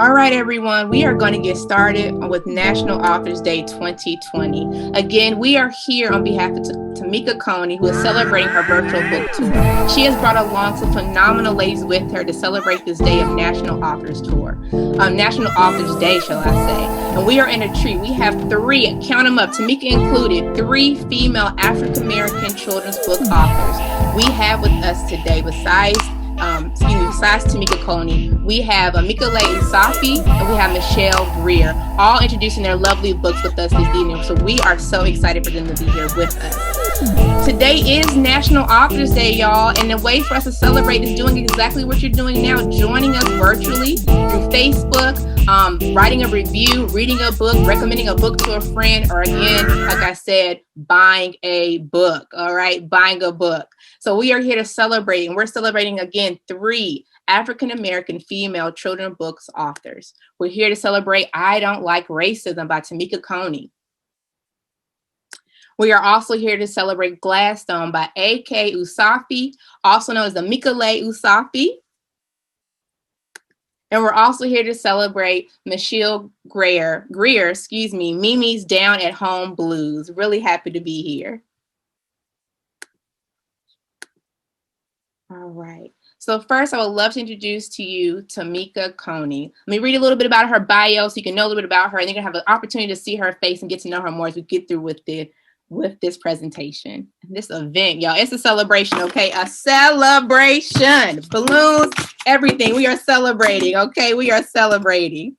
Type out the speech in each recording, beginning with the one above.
All right, everyone, we are going to get started with National Authors Day 2020. Again, we are here on behalf of Tymeka Coney, who is celebrating her virtual book tour. She has brought along some phenomenal ladies with her to celebrate this day of National Authors Tour. National Authors Day, shall I say. And we are in a treat. We have three, count them up, Tymeka included, three female African-American children's book authors. We have with us today, besides Tymeka Coney, we have Amiekoleh Usafi and we have Michelle Greer, all introducing their lovely books with us this evening. So we are so excited for them to be here with us. Today is National Authors Day, y'all, and the way for us to celebrate is doing exactly what you're doing now, joining us virtually through Facebook, writing a review, reading a book, recommending a book to a friend, or again, like I said, buying a book, all right? Buying a book. So we are here to celebrate, and we're celebrating, again, three African-American female children's books authors. We're here to celebrate I Don't Like Racism by Tymeka Coney. We are also here to celebrate Gladstone by A.K. Usafi, also known as Amiekoleh Usafi. And we're also here to celebrate Michelle Greer, Mimi's Down at Home Blues. Really happy to be here. All right. So first, I would love to introduce to you Tymeka Coney. Let me read a little bit about her bio so you can know a little bit about her, and you're going to have an opportunity to see her face and get to know her more as we get through with this presentation. This event, y'all, it's a celebration, okay? A celebration. Balloons, everything. We are celebrating, okay? We are celebrating.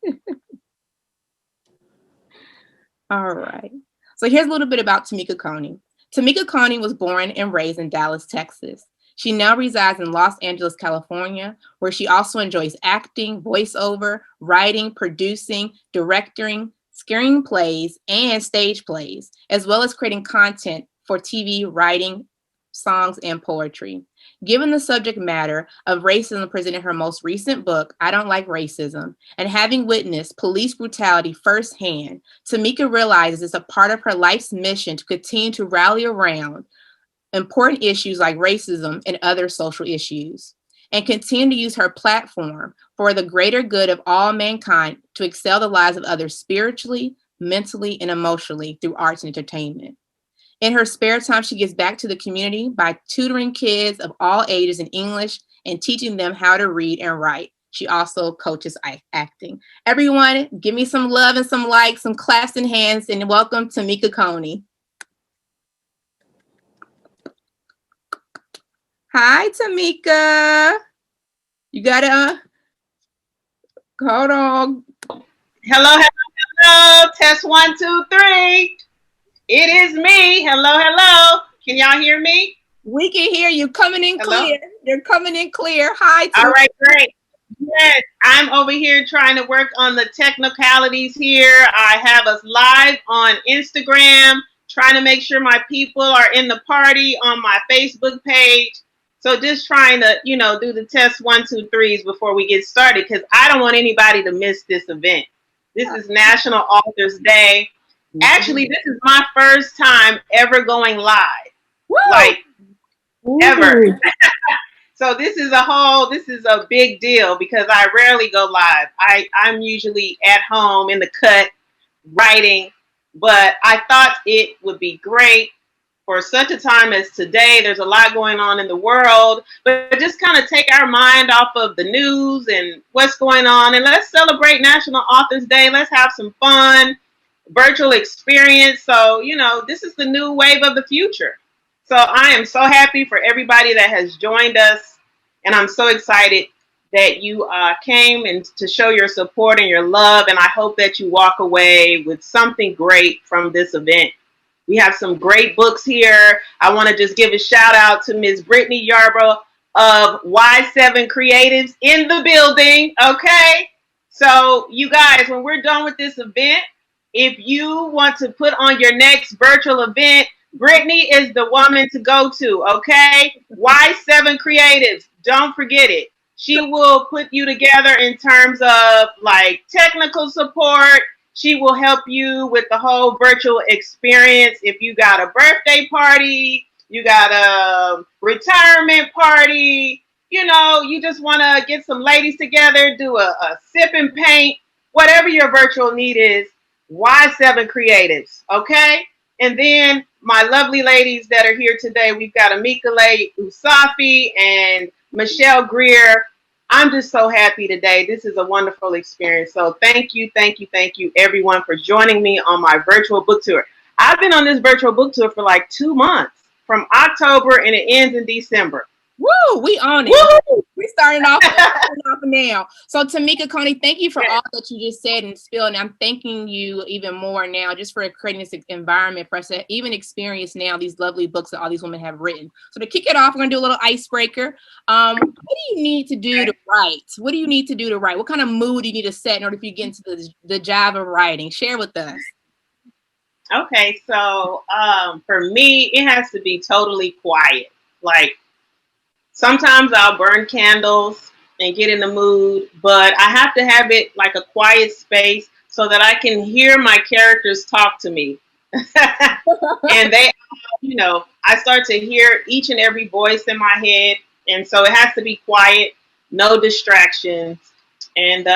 All right. So here's a little bit about Tymeka Coney. Tymeka Coney was born and raised in Dallas, Texas. She now resides in Los Angeles, California, where she also enjoys acting, voiceover, writing, producing, directing, screenplays, and stage plays, as well as creating content for TV, writing, songs, and poetry. Given the subject matter of racism presented in her most recent book, I Don't Like Racism, and having witnessed police brutality firsthand, Tymeka realizes it's a part of her life's mission to continue to rally around important issues like racism and other social issues, and continue to use her platform for the greater good of all mankind to excel the lives of others spiritually, mentally, and emotionally through arts and entertainment. In her spare time, she gives back to the community by tutoring kids of all ages in English and teaching them how to read and write. She also coaches acting. Everyone, give me some love and some likes, some claps and hands, and welcome Tymeka Coney. Hi, Tymeka. You gotta, hold on. Hello. Test 1, 2, 3. It is me. Hello. Can y'all hear me? We can hear you coming in clear. You're coming in clear. Hi, Tymeka. All right, great. Yes, I'm over here trying to work on the technicalities here. I have us live on Instagram, trying to make sure my people are in the party on my Facebook page. So just trying to, do the test 1, 2, 3s before we get started, because I don't want anybody to miss this event. This is National Authors Day. Actually, this is my first time ever going live. Woo! Like, ever. So this is a big deal because I rarely go live. I'm usually at home in the cut writing, but I thought it would be great for such a time as today. There's a lot going on in the world, but just kind of take our mind off of the news and what's going on, and let's celebrate National Authors Day. Let's have some fun, virtual experience. So, this is the new wave of the future. So I am so happy for everybody that has joined us, and I'm so excited that you came and to show your support and your love, and I hope that you walk away with something great from this event. We have some great books here. I want to just give a shout out to Ms. Brittany Yarbaugh of Y7 Creatives in the building. Okay. So you guys, when we're done with this event, if you want to put on your next virtual event, Brittany is the woman to go to. Okay. Y7 Creatives. Don't forget it. She will put you together in terms of like technical support. She will help you with the whole virtual experience. If you got a birthday party, you got a retirement party, you just want to get some ladies together, do a sip and paint, whatever your virtual need is, Y7 Creatives, okay? And then my lovely ladies that are here today, we've got Amiekoleh, Usafi, and Michelle Greer. I'm just so happy today. This is a wonderful experience. So thank you, everyone, for joining me on my virtual book tour. I've been on this virtual book tour for like 2 months, from October, and it ends in December. Woo, we on it. Woo! We starting off now. So Tymeka Coney, thank you for all that you just said and spilled. And I'm thanking you even more now just for creating this environment for us to even experience now these lovely books that all these women have written. So to kick it off, we're gonna do a little icebreaker. What do you need to do to write? What do you need to do to write? What kind of mood do you need to set in order for you to get into the job of writing? Share with us. Okay, so for me, it has to be totally quiet. Like, sometimes I'll burn candles and get in the mood, but I have to have it like a quiet space so that I can hear my characters talk to me. And they, I start to hear each and every voice in my head. And so it has to be quiet, no distractions. And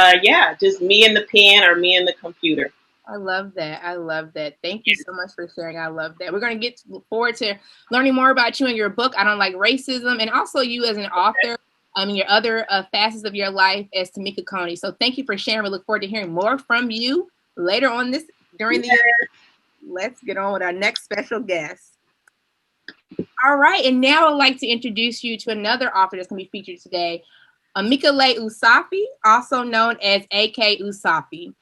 just me and the pen or me and the computer. I love that. I love that. Thank you so much for sharing. I love that. We're going to look forward to learning more about you and your book, I Don't Like Racism, and also you as an author, your other facets of your life as Tymeka Coney. So thank you for sharing. We look forward to hearing more from you later on during the year. Let's get on with our next special guest. All right. And now I'd like to introduce you to another author that's going to be featured today, Amiekoleh Usafi, also known as AK Usafi.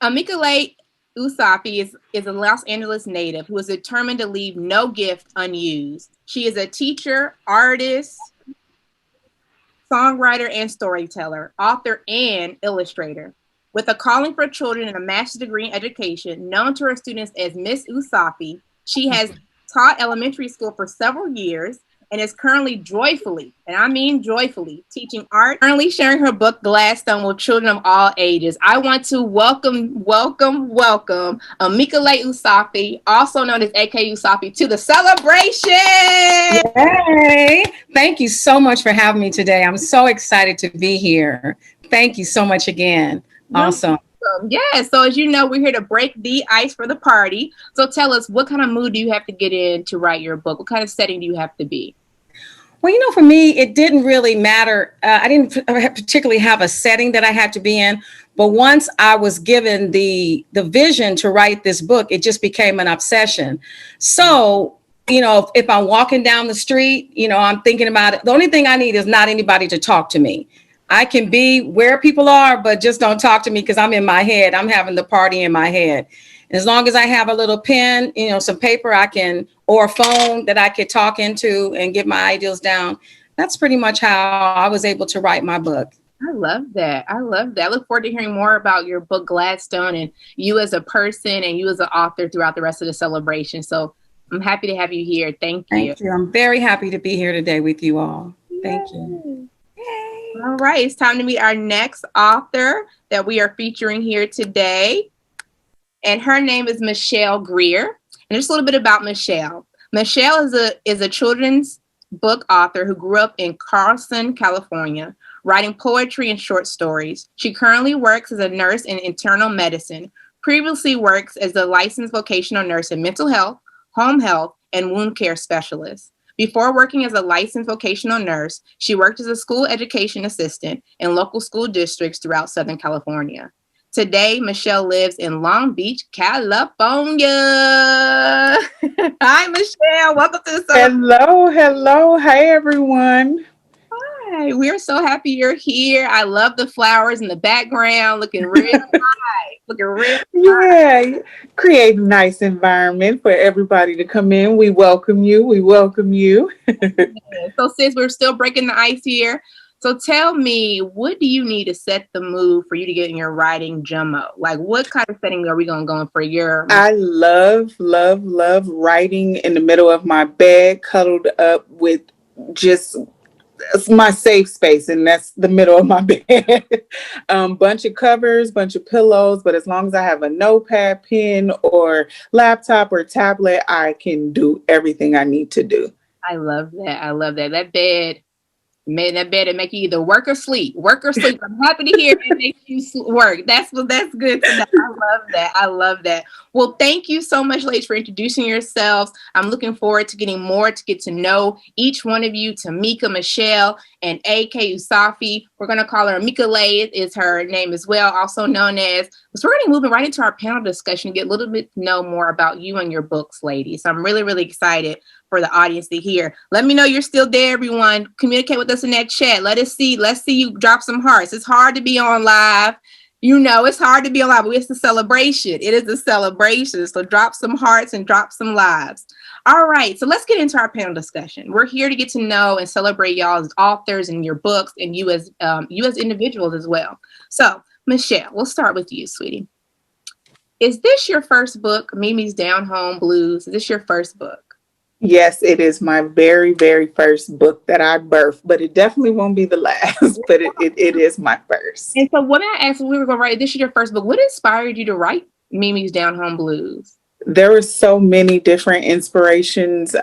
Amiekoleh Usafi is a Los Angeles native who is determined to leave no gift unused. She is a teacher, artist, songwriter, and storyteller, author, and illustrator. With a calling for children and a master's degree in education, known to her students as Miss Usafi, she has taught elementary school for several years and is currently joyfully, and I mean joyfully, teaching art, currently sharing her book, Gladstone, with children of all ages. I want to welcome Amiekoleh Usafi, also known as AK Usafi, to the celebration. Yay! Thank you so much for having me today. I'm so excited to be here. Thank you so much again. Awesome. Yeah, so as you know, we're here to break the ice for the party. So tell us, what kind of mood do you have to get in to write your book? What kind of setting do you have to be? Well, for me, it didn't really matter. I didn't particularly have a setting that I had to be in. But once I was given the vision to write this book, it just became an obsession. So, if I'm walking down the street, I'm thinking about it. The only thing I need is not anybody to talk to me. I can be where people are, but just don't talk to me because I'm in my head. I'm having the party in my head. And as long as I have a little pen, some paper or a phone that I could talk into and get my ideas down. That's pretty much how I was able to write my book. I love that. I look forward to hearing more about your book, Gladstone, and you as a person and you as an author throughout the rest of the celebration. So I'm happy to have you here. Thank you. Thank you. I'm very happy to be here today with you all. Thank you. Yay. All right. It's time to meet our next author that we are featuring here today. And her name is Michelle Greer. And just a little bit about Michelle. Michelle is a children's book author who grew up in Carlson, California, writing poetry and short stories. She currently works as a nurse in internal medicine, previously works as a licensed vocational nurse in mental health, home health, and wound care specialist. Before working as a licensed vocational nurse, she worked as a school education assistant in local school districts throughout Southern California. Today, Michelle lives in Long Beach, California. Hi, Michelle. Welcome to the show. Hello. Hey, everyone. Hi. We're so happy you're here. I love the flowers in the background, looking real nice. Yeah, create a nice environment for everybody to come in. We welcome you. So, sis, we're still breaking the ice here. So tell me, what do you need to set the mood for you to get in your writing jumbo? Like, what kind of setting are we going to go in for your... I love writing in the middle of my bed, cuddled up with just my safe space, and that's the middle of my bed. Bunch of covers, bunch of pillows, but as long as I have a notepad, pen, or laptop or tablet, I can do everything I need to do. I love that. I love that. That bed. Man, that better make you either work or sleep. Work or sleep. I'm happy to hear it makes you work. That's good to know. I love that. I love that. Well, thank you so much, ladies, for introducing yourselves. I'm looking forward to getting more to get to know each one of you. Tymeka, Michelle, and A.K. Usafi. We're going to call her Amiekoleh is her name as well, also known as. So we're going to move right into our panel discussion, get a little bit to know more about you and your books, ladies. So I'm really, really excited for the audience to hear. Let me know you're still there, everyone. Communicate with us in that chat. Let's see you drop some hearts. It's hard to be on live. You know, it's hard to be on live, but it's a celebration. It is a celebration. So drop some hearts and drop some lives. All right, so let's get into our panel discussion. We're here to get to know and celebrate y'all as authors and your books, and you as individuals as well. So, Michelle, we'll start with you, sweetie. Is this your first book, Mimi's Down Home Blues? Is this your first book? Yes, it is my very, very first book that I birthed, but it definitely won't be the last, but it is my first. And so when I asked when we were going to write, this is your first book, what inspired you to write Mimi's Down Home Blues? There were so many different inspirations.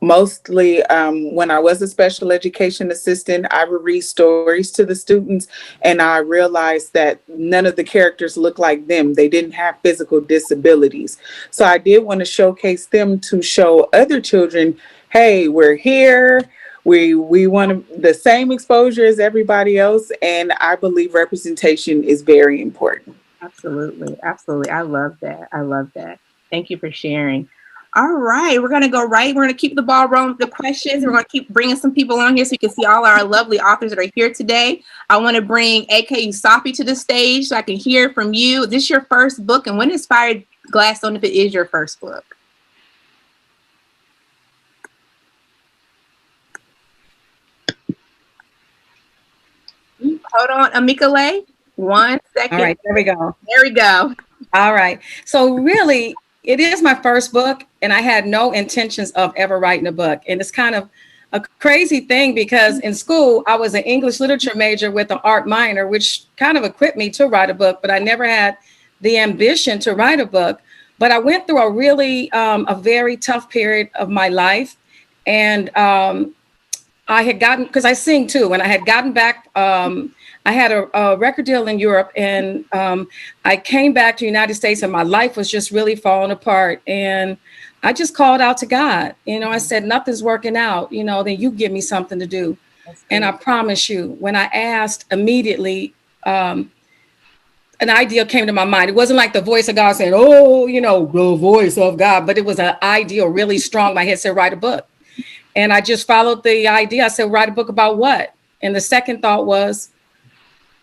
Mostly when I was a special education assistant, I would read stories to the students, and I realized that none of the characters looked like them. They didn't have physical disabilities. So I did want to showcase them to show other children, hey, we're here. We want the same exposure as everybody else. And I believe representation is very important. Absolutely. Absolutely. I love that. I love that. Thank you for sharing. All right, we're going to go right. We're going to keep the ball rolling with the questions. We're going to keep bringing some people on here so you can see all our lovely authors that are here today. I want to bring A.K. Usafi to the stage so I can hear from you. Is this your first book? And when inspired Gladstone if it is your first book? Hold on, Amiekoleh. 1 second. All right, there we go. There we go. All right. So really, it is my first book, and I had no intentions of ever writing a book. And it's kind of a crazy thing because in school, I was an English literature major with an art minor, which kind of equipped me to write a book, but I never had the ambition to write a book. But I went through a very tough period of my life. And I had gotten, because I sing too, and I had gotten back, I had a record deal in Europe, and I came back to the United States, and my life was just really falling apart. And I just called out to God. I said, nothing's working out, then you give me something to do. And I promise you, when I asked immediately, an idea came to my mind. It wasn't like the voice of God saying, oh, the voice of God, but it was an idea really strong. My head said, write a book. And I just followed the idea. I said, write a book about what? And the second thought was,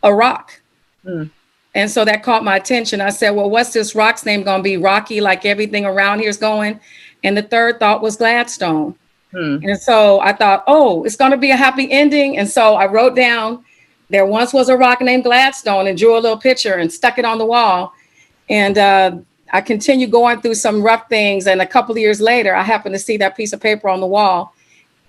a rock. And so that caught my attention. I said, well, what's this rock's name going to be? Rocky, like everything around here is going. And the third thought was Gladstone. And so I thought, oh, it's going to be a happy ending. And so I wrote down, there once was a rock named Gladstone, and drew a little picture and stuck it on the wall. And I continued going through some rough things. And a couple of years later, I happened to see that piece of paper on the wall.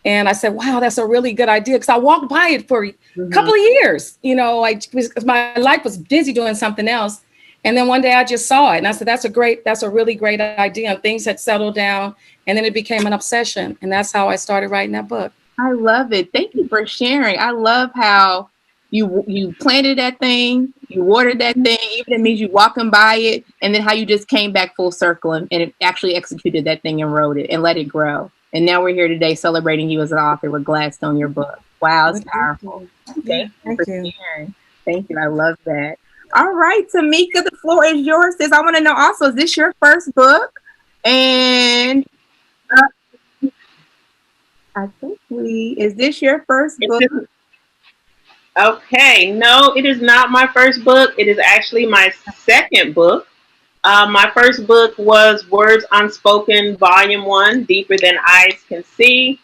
And I said, wow, that's a really good idea. Because I walked by it for a couple of years, because my life was busy doing something else. And then one day I just saw it. And I said, that's a really great idea. And things had settled down. And then it became an obsession. And that's how I started writing that book. I love it. Thank you for sharing. I love how you planted that thing, you watered that thing, even it means you walking by it. And then how you just came back full circle and it actually executed that thing and wrote it and let it grow. And now we're here today celebrating you as an author with Gladstone, your book. Wow, it's powerful. Thank you for sharing. Thank you. I love that. All right, Tymeka, the floor is yours. I want to know also, is this your first book? And I think is this your first book? Okay, no, it is not my first book. It is actually my second book. My first book was Words Unspoken, Volume 1, Deeper Than Eyes Can See.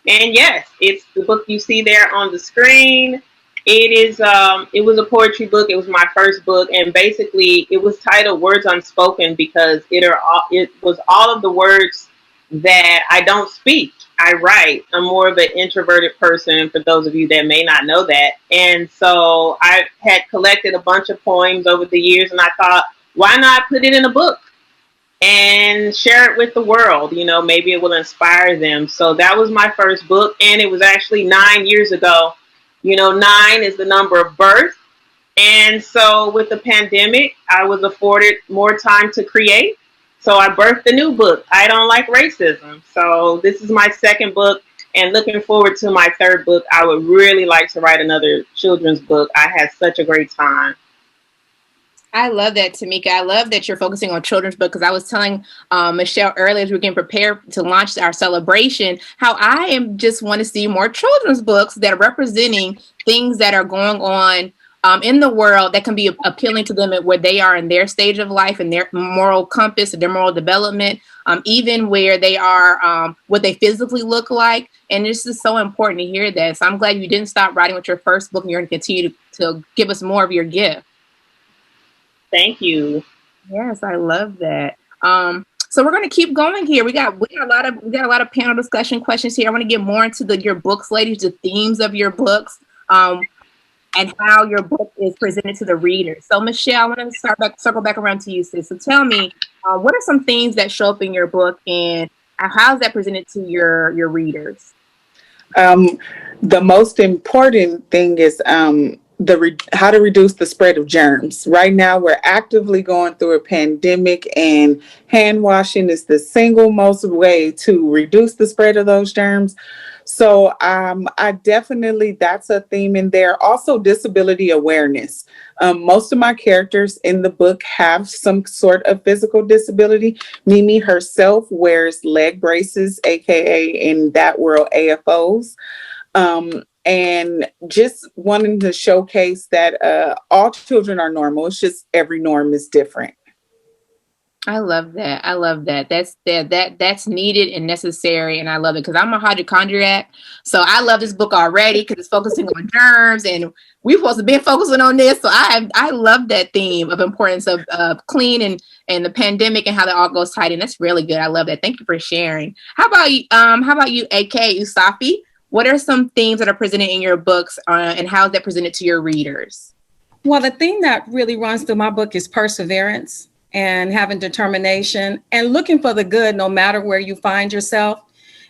And yes, it's the book you see there on the screen. It was a poetry book. It was my first book. And basically, it was titled Words Unspoken because it was all of the words that I don't speak. I write. I'm more of an introverted person, for those of you that may not know that. And so I had collected a bunch of poems over the years, and I thought, why not put it in a book? and share it with the world. You know, maybe it will inspire them. So that was my first book, and it was actually 9 years ago. You know, 9 is the number of birth. And so with the pandemic, I was afforded more time to create. So I birthed a new book, I Don't Like Racism. So this is my second book, and looking forward to my third book. I would really like to write another children's book. I had such a great time. I love that, Tymeka. I love that you're focusing on children's book, because I was telling Michelle earlier as we we're getting prepared to launch our celebration, how I am just want to see more children's books that are representing things that are going on in the world that can be appealing to them at where they are in their stage of life and their moral compass and their moral development, even where they are, what they physically look like. And this is so important to hear that. So I'm glad you didn't stop writing with your first book, and you're going to continue to give us more of your gift. Thank you. Yes, I love that. So we're going to keep going here. We got a lot of panel discussion questions here. I want to get more into your books, ladies, the themes of your books, and how your book is presented to the readers. So Michelle, I want to circle back around to you, sis. So tell me, what are some themes that show up in your book, and how is that presented to your readers? The most important thing is how to reduce the spread of germs. Right now, we're actively going through a pandemic, and hand washing is the single most way to reduce the spread of those germs. So I definitely, that's a theme in there. Also, disability awareness. Most of my characters in the book have some sort of physical disability. Mimi herself wears leg braces, aka in that world AFOs. And just wanting to showcase that all children are normal. It's just every norm is different. I love that. I love that. That's needed and necessary, and I love it because I'm a hypochondriac. So I love this book already because it's focusing on germs, and we're supposed to be focusing on this. So I love that theme of importance of clean and the pandemic and how that all goes tight in. That's really good. I love that. Thank you for sharing. How about you, AK Usafi? What are some themes that are presented in your books, and how is that presented to your readers? Well, the theme that really runs through my book is perseverance and having determination and looking for the good no matter where you find yourself.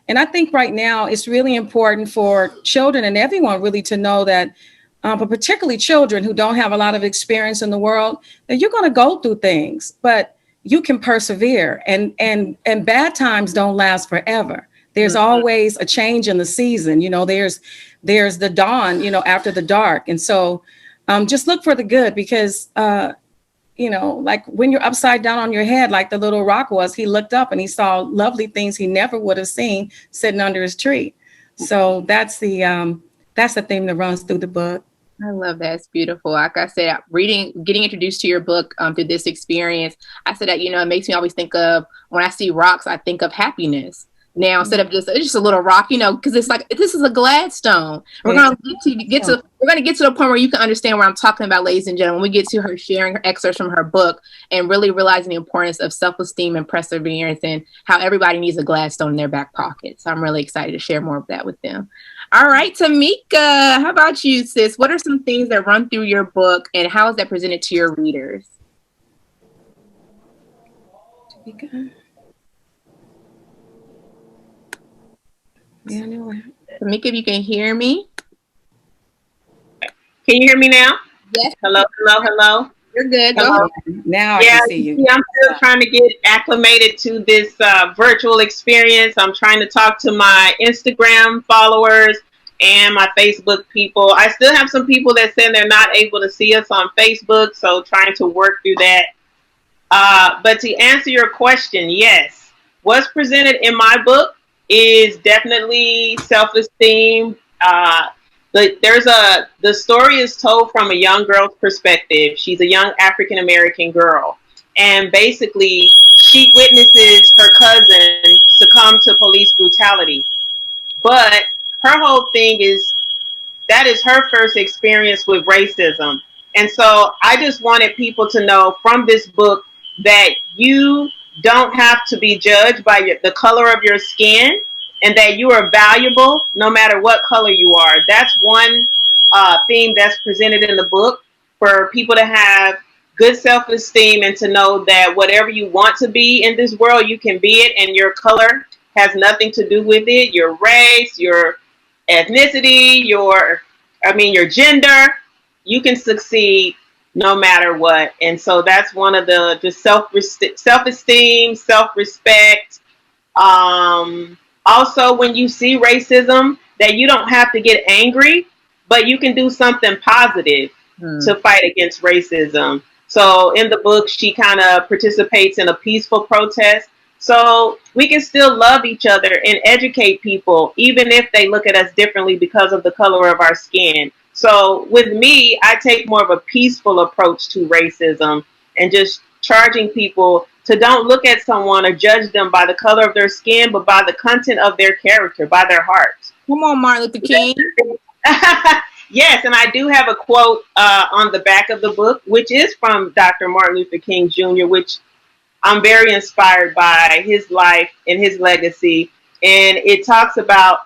And I think right now it's really important for children and everyone really to know that, but particularly children who don't have a lot of experience in the world, that you're going to go through things, but you can persevere, and bad times don't last forever. There's always a change in the season. You know, there's the dawn, you know, after the dark. And so just look for the good, because you know, like when you're upside down on your head, like the little rock was, he looked up and he saw lovely things he never would have seen sitting under his tree. So that's the theme that runs through the book. I love that. It's beautiful. Like I said, getting introduced to your book through this experience, I said that, you know, it makes me always think of, when I see rocks, I think of happiness. Now, instead of just a little rock, you know, because it's like, this is a Gladstone. We're going to get to the point where you can understand what I'm talking about, ladies and gentlemen. When we get to her sharing her excerpts from her book and really realizing the importance of self-esteem and perseverance, and how everybody needs a Gladstone in their back pocket. So I'm really excited to share more of that with them. All right, Tymeka, how about you, sis? What are some things that run through your book, and how is that presented to your readers? Tymeka, if you can hear me. Can you hear me now? Yes. Hello. You're good. Hello. Now I can see you. I'm still trying to get acclimated to this virtual experience. I'm trying to talk to my Instagram followers and my Facebook people. I still have some people that say they're not able to see us on Facebook, so trying to work through that. But to answer your question, yes, what's presented in my book is definitely self-esteem. The story is told from a young girl's perspective. She's a young African-American girl, and basically she witnesses her cousin succumb to police brutality. But her whole thing is that is her first experience with racism. And so I just wanted people to know from this book that you don't have to be judged by the color of your skin, and that you are valuable no matter what color you are. That's one theme that's presented in the book, for people to have good self-esteem, and to know that whatever you want to be in this world, you can be it, and your color has nothing to do with it. Your race, your ethnicity, your gender, you can succeed no matter what. And so that's one of the just self-esteem, self-respect. Also, when you see racism, that you don't have to get angry, but you can do something positive to fight against racism. So in the book, she kind of participates in a peaceful protest. So we can still love each other and educate people, even if they look at us differently because of the color of our skin. So with me, I take more of a peaceful approach to racism and just charging people to don't look at someone or judge them by the color of their skin, but by the content of their character, by their heart. Come on, Martin Luther King. Yes, and I do have a quote on the back of the book, which is from Dr. Martin Luther King Jr., which I'm very inspired by his life and his legacy. And it talks about,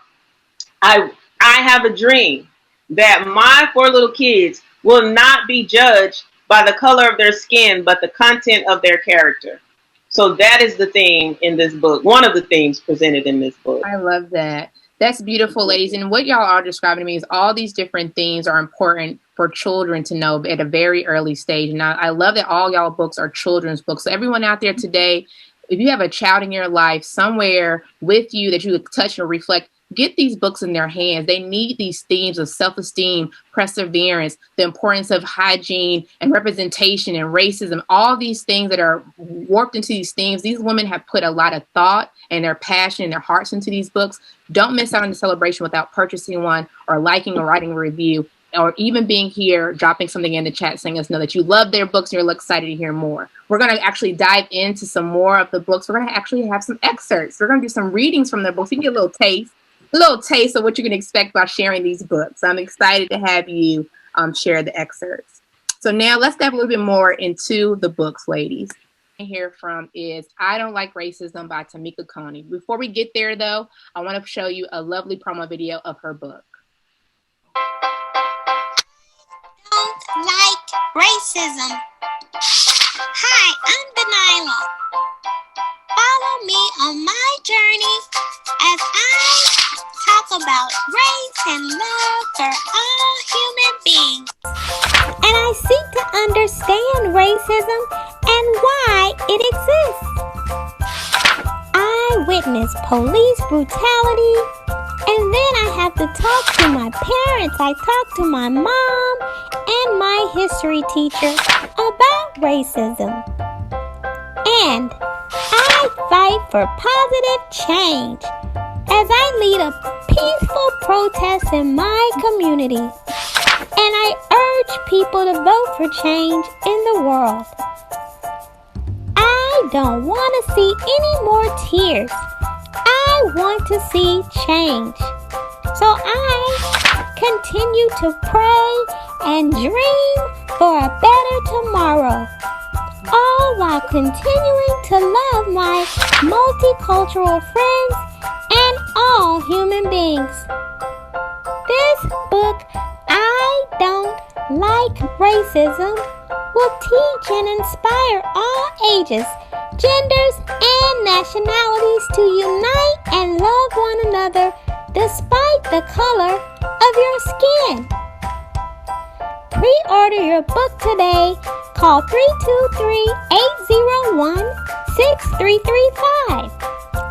I have a dream that my 4 little kids will not be judged by the color of their skin, but the content of their character. So that is the theme in this book. One of the themes presented in this book. I love that. That's beautiful, ladies. And what y'all are describing to me is all these different themes are important for children to know at a very early stage. And I love that all y'all books are children's books. So everyone out there today, if you have a child in your life somewhere with you that you could touch or reflect, get these books in their hands. They need these themes of self-esteem, perseverance, the importance of hygiene and representation and racism, all these things that are warped into these themes. These women have put a lot of thought and their passion and their hearts into these books. Don't miss out on the celebration without purchasing one or liking or writing a review, or even being here, dropping something in the chat, saying us know that you love their books and you're excited to hear more. We're going to actually dive into some more of the books. We're going to actually have some excerpts. We're going to do some readings from their books. You can get a little taste of what you can expect by sharing these books. I'm excited to have you share the excerpts. So now let's dive a little bit more into the books, ladies. Hear from is I Don't Like Racism by Tymeka Coney. Before we get there, though, I want to show you a lovely promo video of her book. Don't like racism. Hi, I'm Delilah. Follow me on my journey as I talk about race and love for all human beings. And I seek to understand racism and why it exists. I witness police brutality, and then I have to talk to my parents. I talk to my mom and my history teacher about racism. And I fight for positive change as I lead a peaceful protest in my community. And I urge people to vote for change in the world. I don't want to see any more tears. I want to see change. So I continue to pray and dream for a better tomorrow, all while continuing to love my multicultural friends and all human beings. This book, I Don't Like Racism, will teach and inspire all ages, genders, and nationalities to unite and love one another despite the color of your skin. Pre-order your book today. Call 323-801-6335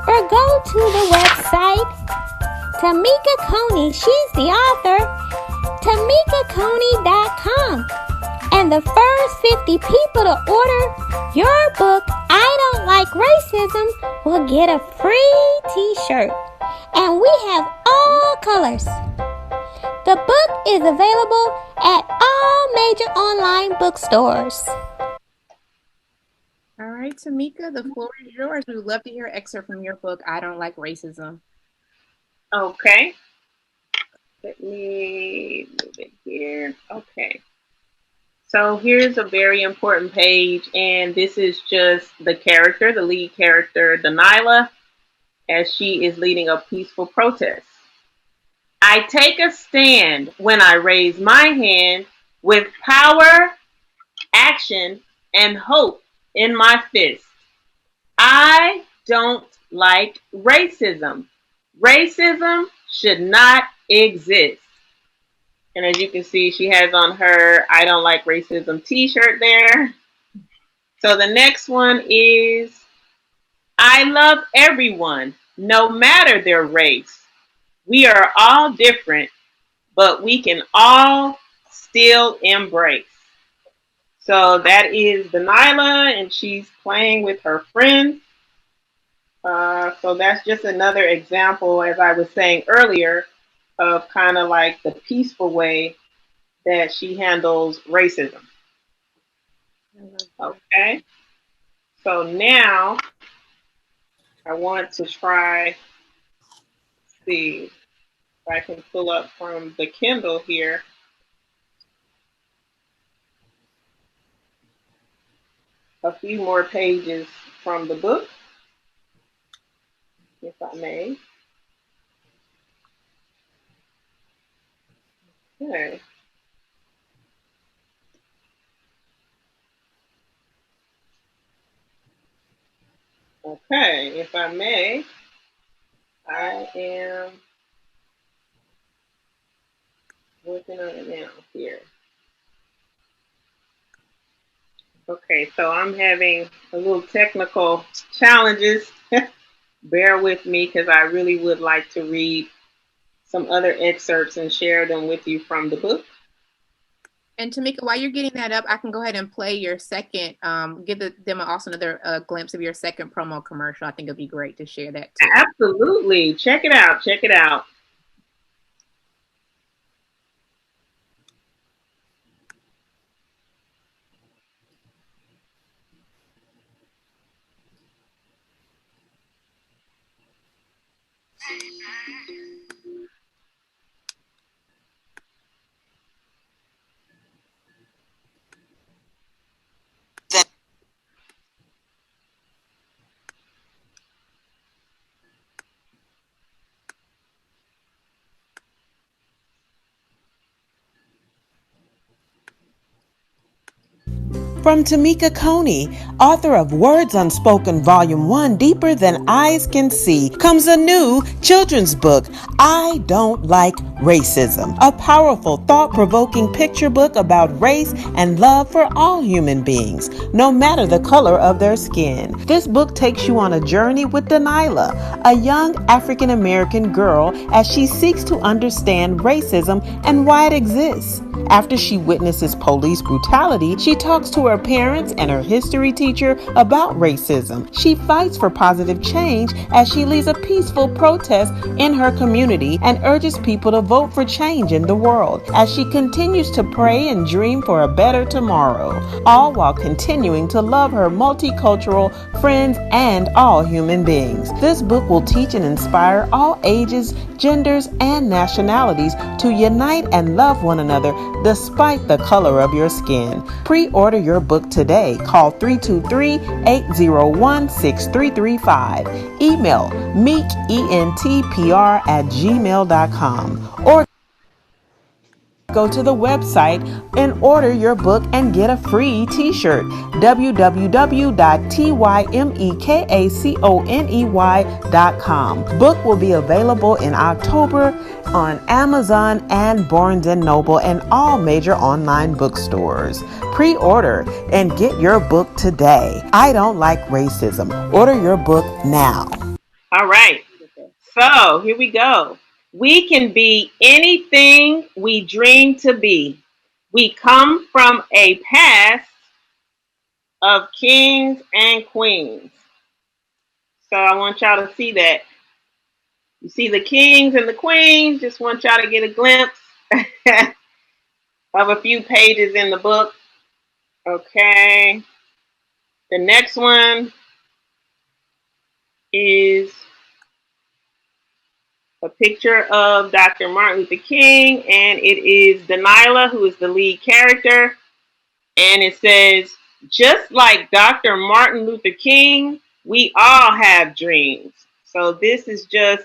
or go to the website Tymeka Coney, she's the author, TymekaConey.com. And the first 50 people to order your book, I Don't Like Racism, will get a free t-shirt. And we have all colors. The book is available at all major online bookstores. All right, Tymeka, the floor is yours. We would love to hear an excerpt from your book, I Don't Like Racism. Okay. Let me move it here. Okay. So here's a very important page, and this is just the character, the lead character, Delilah, as she is leading a peaceful protest. I take a stand when I raise my hand with power, action, and hope in my fist. I don't like racism. Racism should not exist. And as you can see, she has on her I don't like racism t-shirt there. So the next one is I love everyone, no matter their race. We are all different, but we can all still embrace. So that is Delilah, and she's playing with her friends. So that's just another example, as I was saying earlier, of kind of like the peaceful way that she handles racism. Okay. So now I want to try, see if I can pull up from the Kindle here. A few more pages from the book, if I may. Okay. Okay, if I may, I am working on it now here. Okay, so I'm having a little technical challenges. Bear with me because I really would like to read some other excerpts and share them with you from the book. And Tymeka, while you're getting that up, I can go ahead and play your second, give them also another glimpse of your second promo commercial. I think it'd be great to share that too. Absolutely. Check it out. Check it out. From Tymeka Coney, author of Words Unspoken Volume 1, Deeper Than Eyes Can See, comes a new children's book, I Don't Like Racism, a powerful, thought-provoking picture book about race and love for all human beings, no matter the color of their skin. This book takes you on a journey with Delilah, a young African-American girl, as she seeks to understand racism and why it exists. After she witnesses police brutality, she talks to her parents and her history teacher about racism. She fights for positive change as she leads a peaceful protest in her community and urges people to vote for change in the world as she continues to pray and dream for a better tomorrow, all while continuing to love her multicultural friends and all human beings. This book will teach and inspire all ages, genders, and nationalities to unite and love one another despite the color of your skin. Pre-order your book today. Call 323-801-6335. Email meekentpr@gmail.com or go to the website and order your book and get a free t-shirt. www.tymekaconey.com. Book will be available in October on Amazon and Barnes & Noble and all major online bookstores. Pre-order and get your book today. I Don't Like Racism. Order your book now. All right. So here we go. We can be anything we dream to be. We come from a past of kings and queens. So I want y'all to see that. You see the kings and the queens. Just want y'all to get a glimpse of a few pages in the book. Okay. The next one is a picture of Dr. Martin Luther King, and it is Delilah, who is the lead character. And it says, just like Dr. Martin Luther King, we all have dreams. So this is just,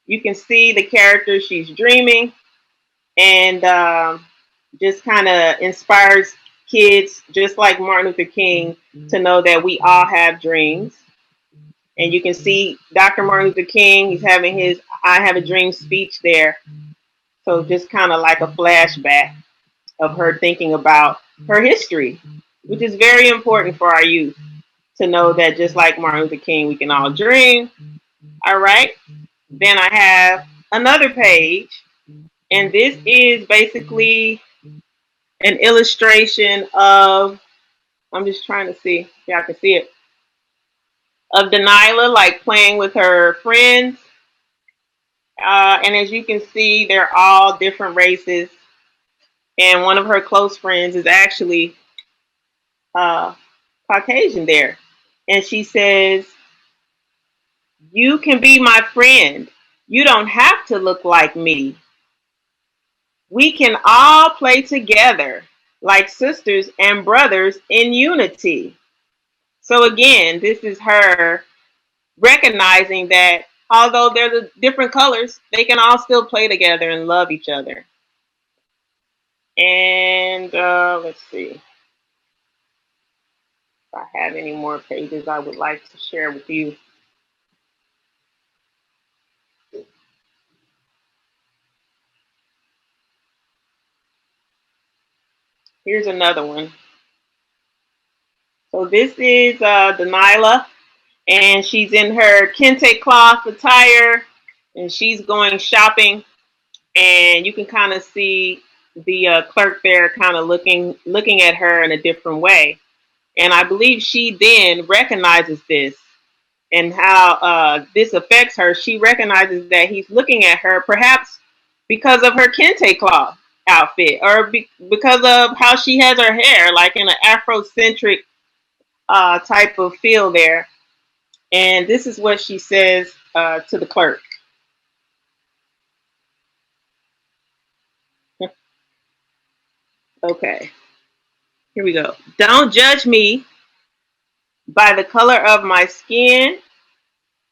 you can see the character, she's dreaming, and just kind of inspires kids, just like Martin Luther King, to know that we all have dreams. And you can see Dr. Martin Luther King, he's having his I Have a Dream speech there. So just kind of like a flashback of her thinking about her history, which is very important for our youth to know that just like Martin Luther King, we can all dream. All right. Then I have another page, and this is basically an illustration of, I'm just trying to see if y'all can see it, of Delilah like playing with her friends. And as you can see, they're all different races. And one of her close friends is actually Caucasian there. And she says, "You can be my friend. You don't have to look like me. We can all play together like sisters and brothers in unity." So again, this is her recognizing that although they're the different colors, they can all still play together and love each other. And let's see if I have any more pages I would like to share with you. Here's another one. So this is Delilah, and she's in her kente cloth attire, and she's going shopping. And you can kind of see the clerk there kind of looking at her in a different way. And I believe she then recognizes this and how this affects her. She recognizes that he's looking at her perhaps because of her kente cloth outfit, or because of how she has her hair, like in an Afrocentric type of feel there. And this is what she says to the clerk. Okay, here we go. "Don't judge me by the color of my skin,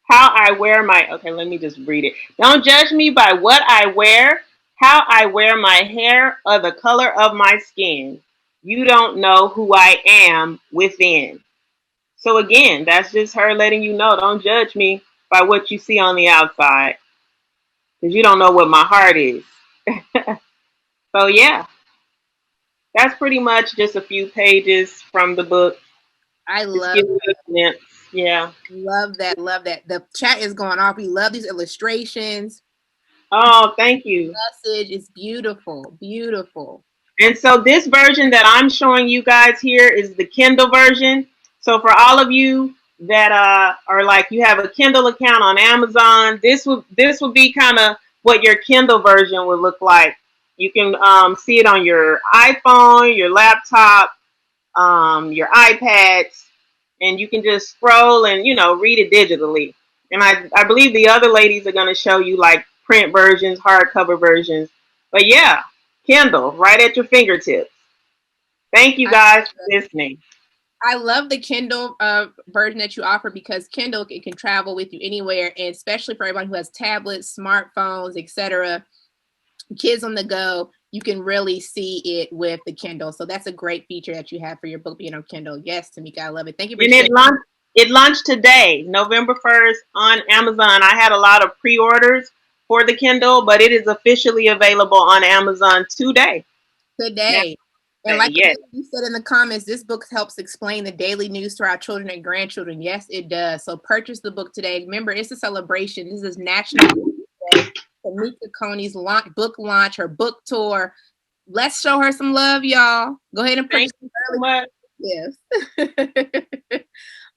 how I wear my," okay, let me just read it. "Don't judge me by what I wear, how I wear my hair, or the color of my skin. You don't know who I am within." So again, that's just her letting you know, don't judge me by what you see on the outside, because you don't know what my heart is. So yeah, that's pretty much just a few pages from the book. I love it. Yeah. Love that. Love that. The chat is going off. We love these illustrations. Oh, thank you. The message is beautiful. Beautiful. And so this version that I'm showing you guys here is the Kindle version. So for all of you that are like, you have a Kindle account on Amazon, this would be kind of what your Kindle version would look like. You can see it on your iPhone, your laptop, your iPads, and you can just scroll and, read it digitally. And I believe the other ladies are going to show you like print versions, hardcover versions. But yeah, Kindle right at your fingertips. Thank you guys for listening. I love the Kindle version that you offer, because Kindle, it can travel with you anywhere, and especially for everyone who has tablets, smartphones, etc., kids on the go, you can really see it with the Kindle. So that's a great feature that you have for your book being on Kindle. Yes, Tymeka, I love it. Thank you for sharing. It launched today, November 1st on Amazon. I had a lot of pre-orders for the Kindle, but it is officially available on Amazon today. Today. And like you said in the comments, this book helps explain the daily news to our children and grandchildren. Yes, it does. So purchase the book today. Remember, it's a celebration. This is National Book Day. Tymeka Coney's book launch, her book tour. Let's show her some love, y'all. Go ahead and purchase some early gifts.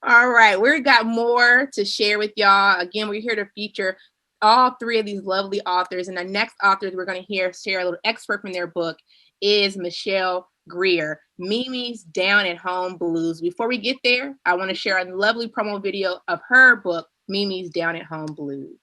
All right, we got more to share with y'all. Again, we're here to feature all three of these lovely authors. And the next authors we're going to share a little excerpt from their book is Michelle Greer, Mimi's Down at Home Blues. Before we get there, I want to share a lovely promo video of her book, Mimi's Down at Home Blues.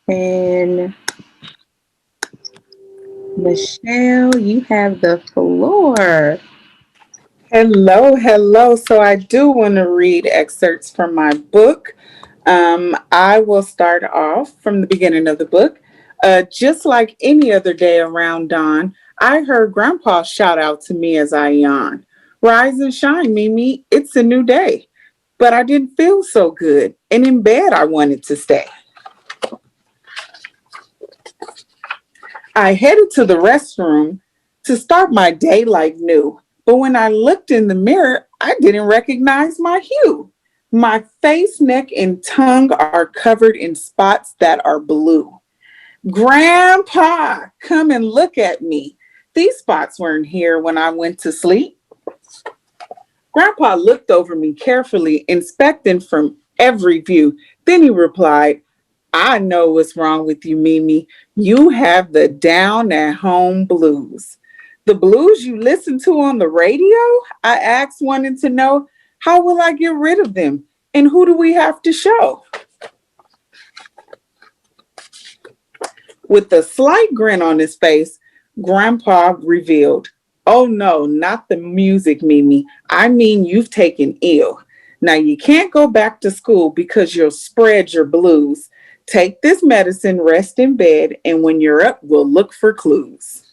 And Michelle, you have the floor. Hello, hello. So I do want to read excerpts from my book. I will start off from the beginning of the book. Just like any other day around dawn, I heard Grandpa shout out to me as I yawned. Rise and shine, Mimi. It's a new day. But I didn't feel so good, and in bed I wanted to stay. I headed to the restroom to start my day like new. But when I looked in the mirror, I didn't recognize my hue. My face, neck, and tongue are covered in spots that are blue. Grandpa, come and look at me. These spots weren't here when I went to sleep. Grandpa looked over me carefully, inspecting from every view. Then he replied, I know what's wrong with you, Mimi. You have the down at home blues. The blues you listen to on the radio? I asked, wanting to know, how will I get rid of them? And who do we have to show? With a slight grin on his face, Grandpa revealed, oh no, not the music, Mimi. I mean, you've taken ill. Now you can't go back to school because you'll spread your blues. Take this medicine, rest in bed, and when you're up, we'll look for clues.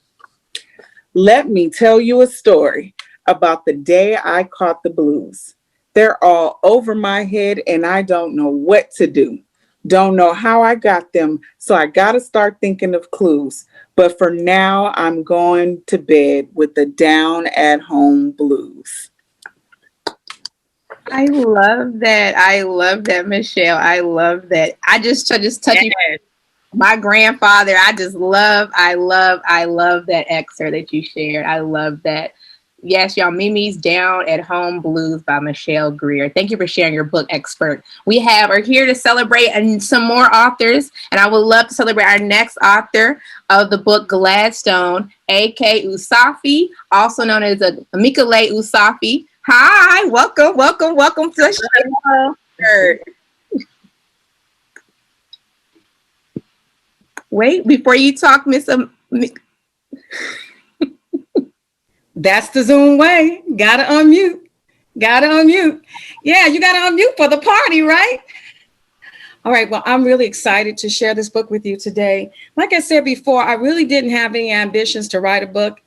Let me tell you a story about the day I caught the blues. They're all over my head and I don't know what to do. Don't know how I got them, so I gotta start thinking of clues. But for now, I'm going to bed with the down at home blues. I love that. I love that, Michelle. I love that. I just touching my grandfather. I love that excerpt that you shared. I love that. Yes, y'all, Mimi's Down at Home Blues by Michelle Greer. Thank you for sharing your book, expert. We are here to celebrate some more authors, and I would love to celebrate our next author of the book, Gladstone, A.K. Usafi, also known as Amiekoleh Usafi. Hi, welcome to the show. Wait, before you talk, Miss That's the Zoom way. Gotta unmute. Yeah, you gotta unmute for the party, right? All right, well, I'm really excited to share this book with you today. Like I said before, I really didn't have any ambitions to write a book,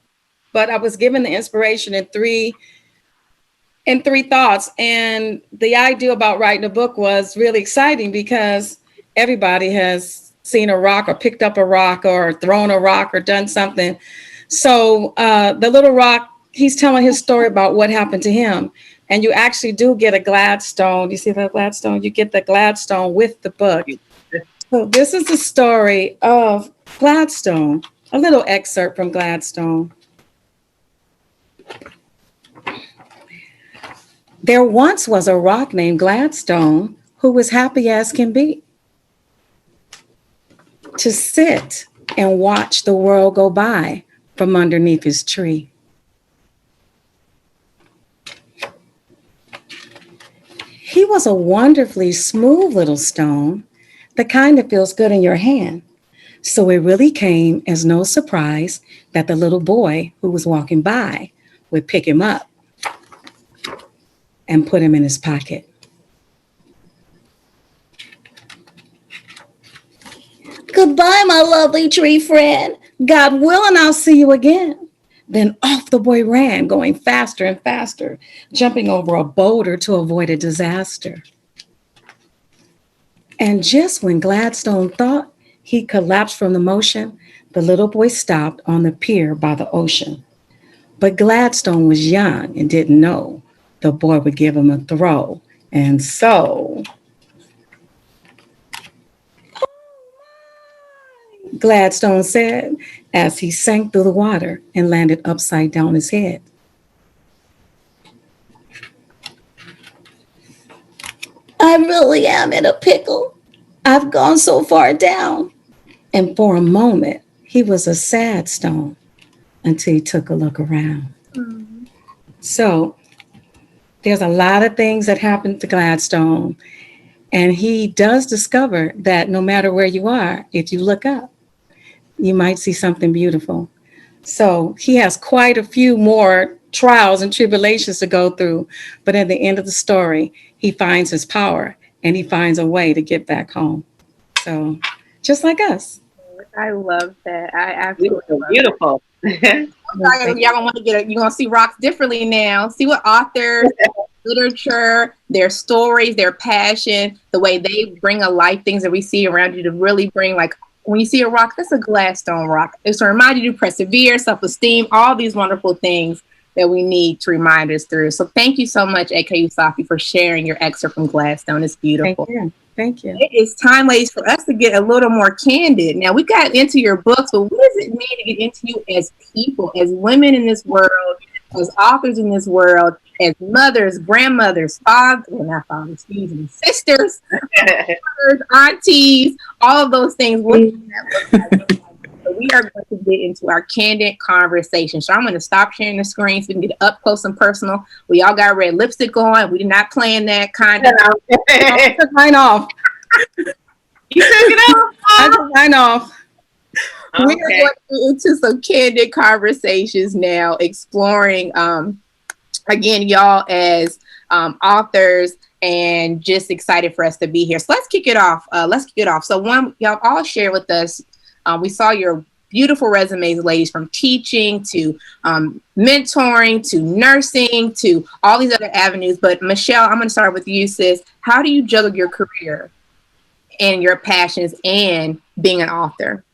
but I was given the inspiration in three thoughts. And the idea about writing a book was really exciting because everybody has seen a rock or picked up a rock or thrown a rock or done something. So the little rock, he's telling his story about what happened to him. And you actually do get a Gladstone. You see that Gladstone? You get the Gladstone with the book. So this is the story of Gladstone, a little excerpt from Gladstone. There once was a rock named Gladstone who was happy as can be to sit and watch the world go by from underneath his tree. He was a wonderfully smooth little stone, the kind that feels good in your hand. So it really came as no surprise that the little boy who was walking by would pick him up and put him in his pocket. Goodbye, my lovely tree friend. God willing, I'll see you again. Then off the boy ran, going faster and faster, jumping over a boulder to avoid a disaster. And just when Gladstone thought he collapsed from the motion, the little boy stopped on the pier by the ocean. But Gladstone was young and didn't know the boy would give him a throw. And so, Gladstone said, as he sank through the water and landed upside down his head. I really am in a pickle. I've gone so far down. And for a moment, he was a sad stone until he took a look around. Mm-hmm. So there's a lot of things that happened to Gladstone. And he does discover that no matter where you are, if you look up, you might see something beautiful. So he has quite a few more trials and tribulations to go through. But at the end of the story, he finds his power and he finds a way to get back home. So just like us. I love that. I absolutely Beautiful. love that. Y'all gonna want to you're gonna see rocks differently now. See what authors, literature, their stories, their passion, the way they bring alive things that we see around you to really bring, like, when you see a rock, that's a Gladstone rock. It's to remind you to persevere, self-esteem, all these wonderful things that we need to remind us through. So thank you so much, A.K. Usafi, for sharing your excerpt from Gladstone. It's beautiful. Thank you. Thank you. It is time, ladies, for us to get a little more candid. Now, we got into your books, but what does it mean to get into you as people, as women in this world, as authors in this world, as mothers, grandmothers, fathers, well, not fathers, excuse me, sisters, mothers, aunties, all of those things. What does that look like? So we are going to get into our candid conversation. So I'm going to stop sharing the screen so we can get up close and personal. We all got red lipstick on. We did not plan that kind of. I took mine off. You took it off? I took mine off. Okay. We are going into some candid conversations now, exploring, again, y'all as authors, and just excited for us to be here. So let's kick it off. So one, y'all all share with us. We saw your beautiful resumes, ladies, from teaching to mentoring to nursing to all these other avenues. But Michelle, I'm going to start with you, sis. How do you juggle your career and your passions and being an author?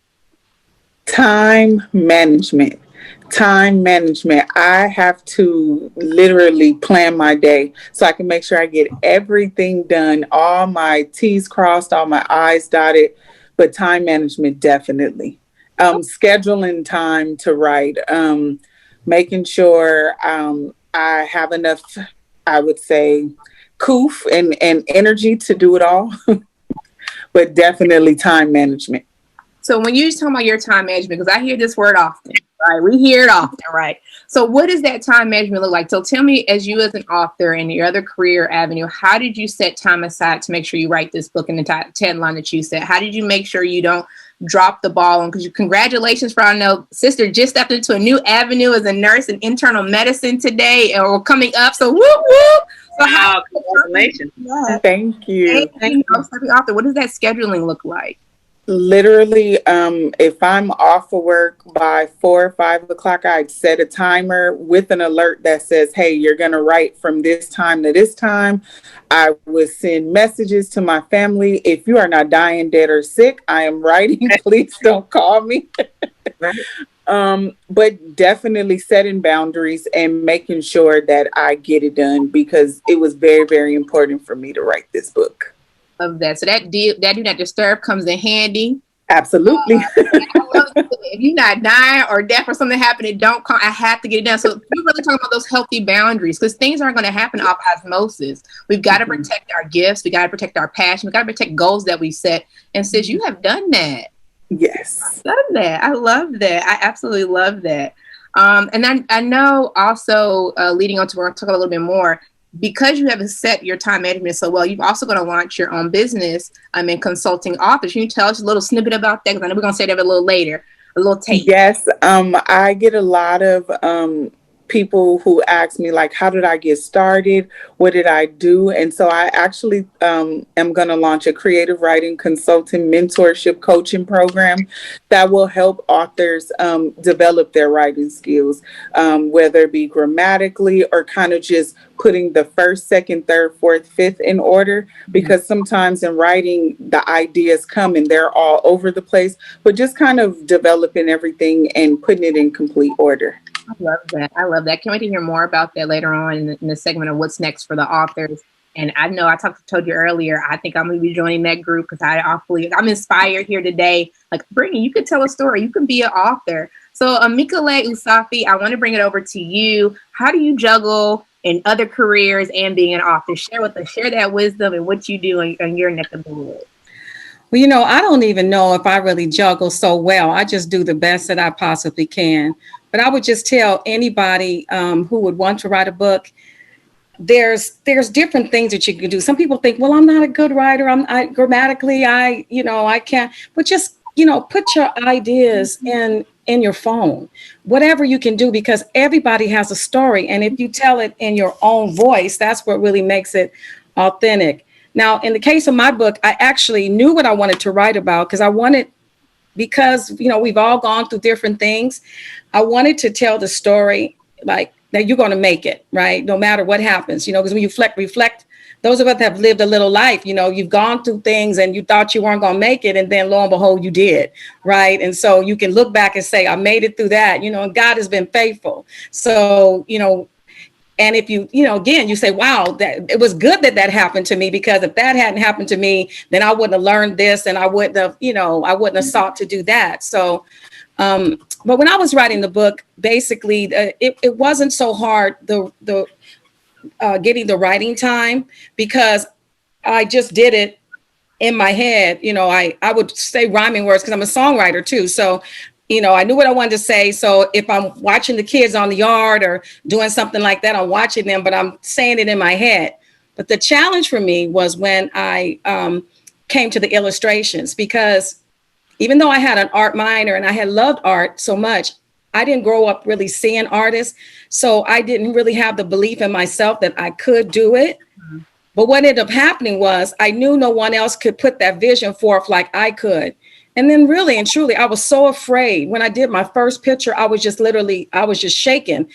Time management. I have to literally plan my day so I can make sure I get everything done, all my T's crossed, all my I's dotted. But time management, definitely. Scheduling time to write, making sure I have enough, I would say, coof and energy to do it all. But definitely time management. So when you talk about your time management, because I hear this word often, right? We hear it often, right? So what does that time management look like? So tell me, as you as an author and your other career avenue, how did you set time aside to make sure you write this book in the deadline that you set? How did you make sure you don't drop the ball on? Because congratulations, for I know sister just stepped into a new avenue as a nurse in internal medicine today, or coming up. So whoop whoop. So wow, congratulations. Yeah. Thank you. Author, what does that scheduling look like? Literally, if I'm off of work by 4 or 5 o'clock, I'd set a timer with an alert that says, hey, you're going to write from this time to this time. I would send messages to my family. If you are not dying, dead, or sick, I am writing. Please don't call me. But definitely setting boundaries and making sure that I get it done, because it was very, very important for me to write this book. Of that. So that do not disturb comes in handy. Absolutely. If you're not dying or death or something happening, don't call. I have to get it done. So we're really talking about those healthy boundaries, because things aren't going to happen off osmosis. We've got to protect our gifts. We got to protect our passion. We got to protect goals that we set. And sis, you have done that. Yes. I love that. I love that. I absolutely love that. And I know also leading on to, we're going to talk a little bit more, because you have set your time management so well, you're also going to launch your own business in consulting authors. Can you tell us a little snippet about that? Because I know we're going to say that a little later, a little taste. Yes. I get a lot of people who ask me, like, how did I get started? What did I do? And so I actually am going to launch a creative writing consulting mentorship coaching program that will help authors develop their writing skills, whether it be grammatically or kind of just putting the first, second, third, fourth, fifth in order, because sometimes in writing, the ideas come and they're all over the place, but just kind of developing everything and putting it in complete order. I love that. I love that. Can't wait to hear more about that later on in the segment of what's next for the authors. And I know I told you earlier, I think I'm going to be joining that group because I'm inspired here today. Like, Brittany, you could tell a story. You can be an author. So Amiekoleh Usafi, I want to bring it over to you. How do you juggle in other careers and being an author? Share with us, share that wisdom and what you do in your neck of the woods. Well, I don't even know if I really juggle so well. I just do the best that I possibly can. But I would just tell anybody who would want to write a book, there's different things that you can do. Some people think, well, I'm not a good writer. Grammatically, I can't, but just, put your ideas in your phone, whatever you can do, because everybody has a story. And if you tell it in your own voice, that's what really makes it authentic. Now, in the case of my book, I actually knew what I wanted to write about because we've all gone through different things. I wanted to tell the story like that you're going to make it, right? No matter what happens, because when you reflect, those of us that have lived a little life, you've gone through things and you thought you weren't going to make it. And then lo and behold, you did, right? And so you can look back and say, I made it through that, and God has been faithful. So, and if again, you say, wow, that it was good that happened to me, because if that hadn't happened to me, then I wouldn't have learned this, and I wouldn't have sought to do that. So, but when I was writing the book, basically, it wasn't so hard, getting the writing time, because I just did it in my head. I would say rhyming words because I'm a songwriter too. So, I knew what I wanted to say. So if I'm watching the kids on the yard or doing something like that, I'm watching them, but I'm saying it in my head. But the challenge for me was when I came to the illustrations, because even though I had an art minor and I had loved art so much, I didn't grow up really seeing artists. So I didn't really have the belief in myself that I could do it. Mm-hmm. But what ended up happening was I knew no one else could put that vision forth like I could. And then really and truly, I was so afraid. When I did my first picture, I was just shaking.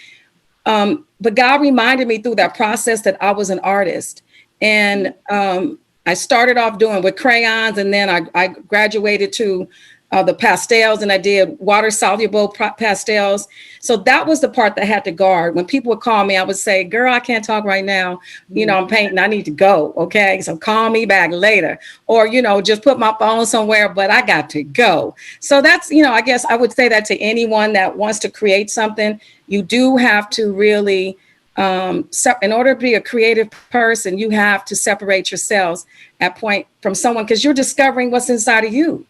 But God reminded me through that process that I was an artist. And I started off doing with crayons, and then I graduated to the pastels, and I did water soluble pastels. So that was the part that I had to guard. When people would call me, I would say, girl, I can't talk right now. I'm painting. I need to go. Okay. So call me back later, or, just put my phone somewhere, but I got to go. So that's, I guess I would say that to anyone that wants to create something. You do have to really, in order to be a creative person, you have to separate yourselves at point from someone, because you're discovering what's inside of you.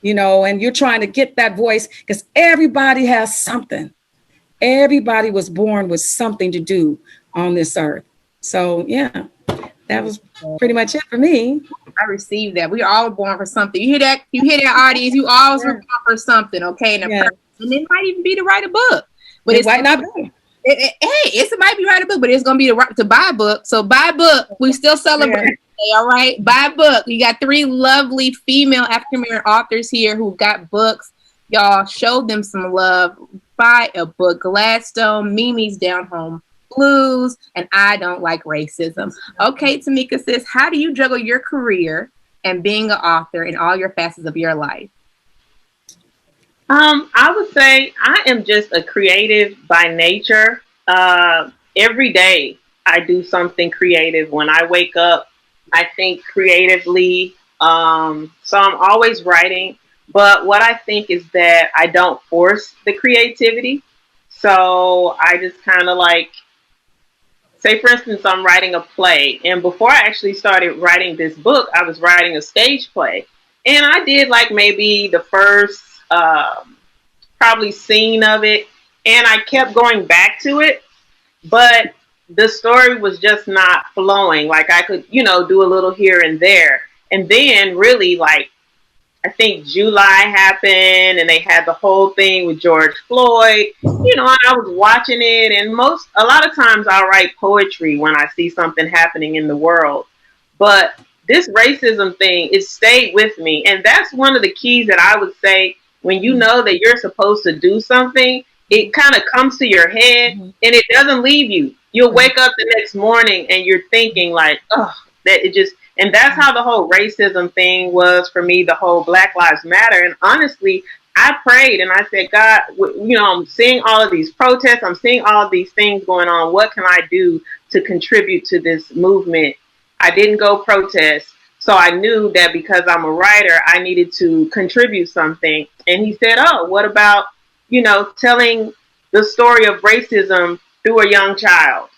And you're trying to get that voice, because everybody has something. Everybody was born with something to do on this earth. So, yeah, that was pretty much it for me. I received that. We all born for something. You hear that? You hear that, audience? You always were born for something, okay? And it might even be to write a book. But it might not be. It might be write a book, but it's going to be to buy a book. So buy a book. We still celebrate. Yeah. All right, buy a book. You got 3 lovely female African-American authors here who got books. Y'all show them some love. Buy a book. Gladstone, Mimi's Down Home Blues, and I Don't Like Racism. Okay, Tymeka, sis, how do you juggle your career and being an author in all your facets of your life? I would say I am just a creative by nature. Every day I do something creative. When I wake up, I think creatively. So I'm always writing. But what I think is that I don't force the creativity. So I just kind of like, say, for instance, I'm writing a play. And before I actually started writing this book, I was writing a stage play. And I did like maybe the first probably scene of it. And I kept going back to it. But the story was just not flowing. Like I could, do a little here and there. And then really like, I think July happened and they had the whole thing with George Floyd, and I was watching it, and a lot of times I'll write poetry when I see something happening in the world. But this racism thing, it stayed with me. And that's one of the keys that I would say, when you know that you're supposed to do something, it kind of comes to your head and it doesn't leave you. You'll wake up the next morning and you're thinking like, oh, that it just, and that's how the whole racism thing was for me, the whole Black Lives Matter. And honestly, I prayed and I said, God, I'm seeing all of these protests. I'm seeing all of these things going on. What can I do to contribute to this movement? I didn't go protest. So I knew that because I'm a writer, I needed to contribute something. And he said, oh, what about, telling the story of racism through a young child?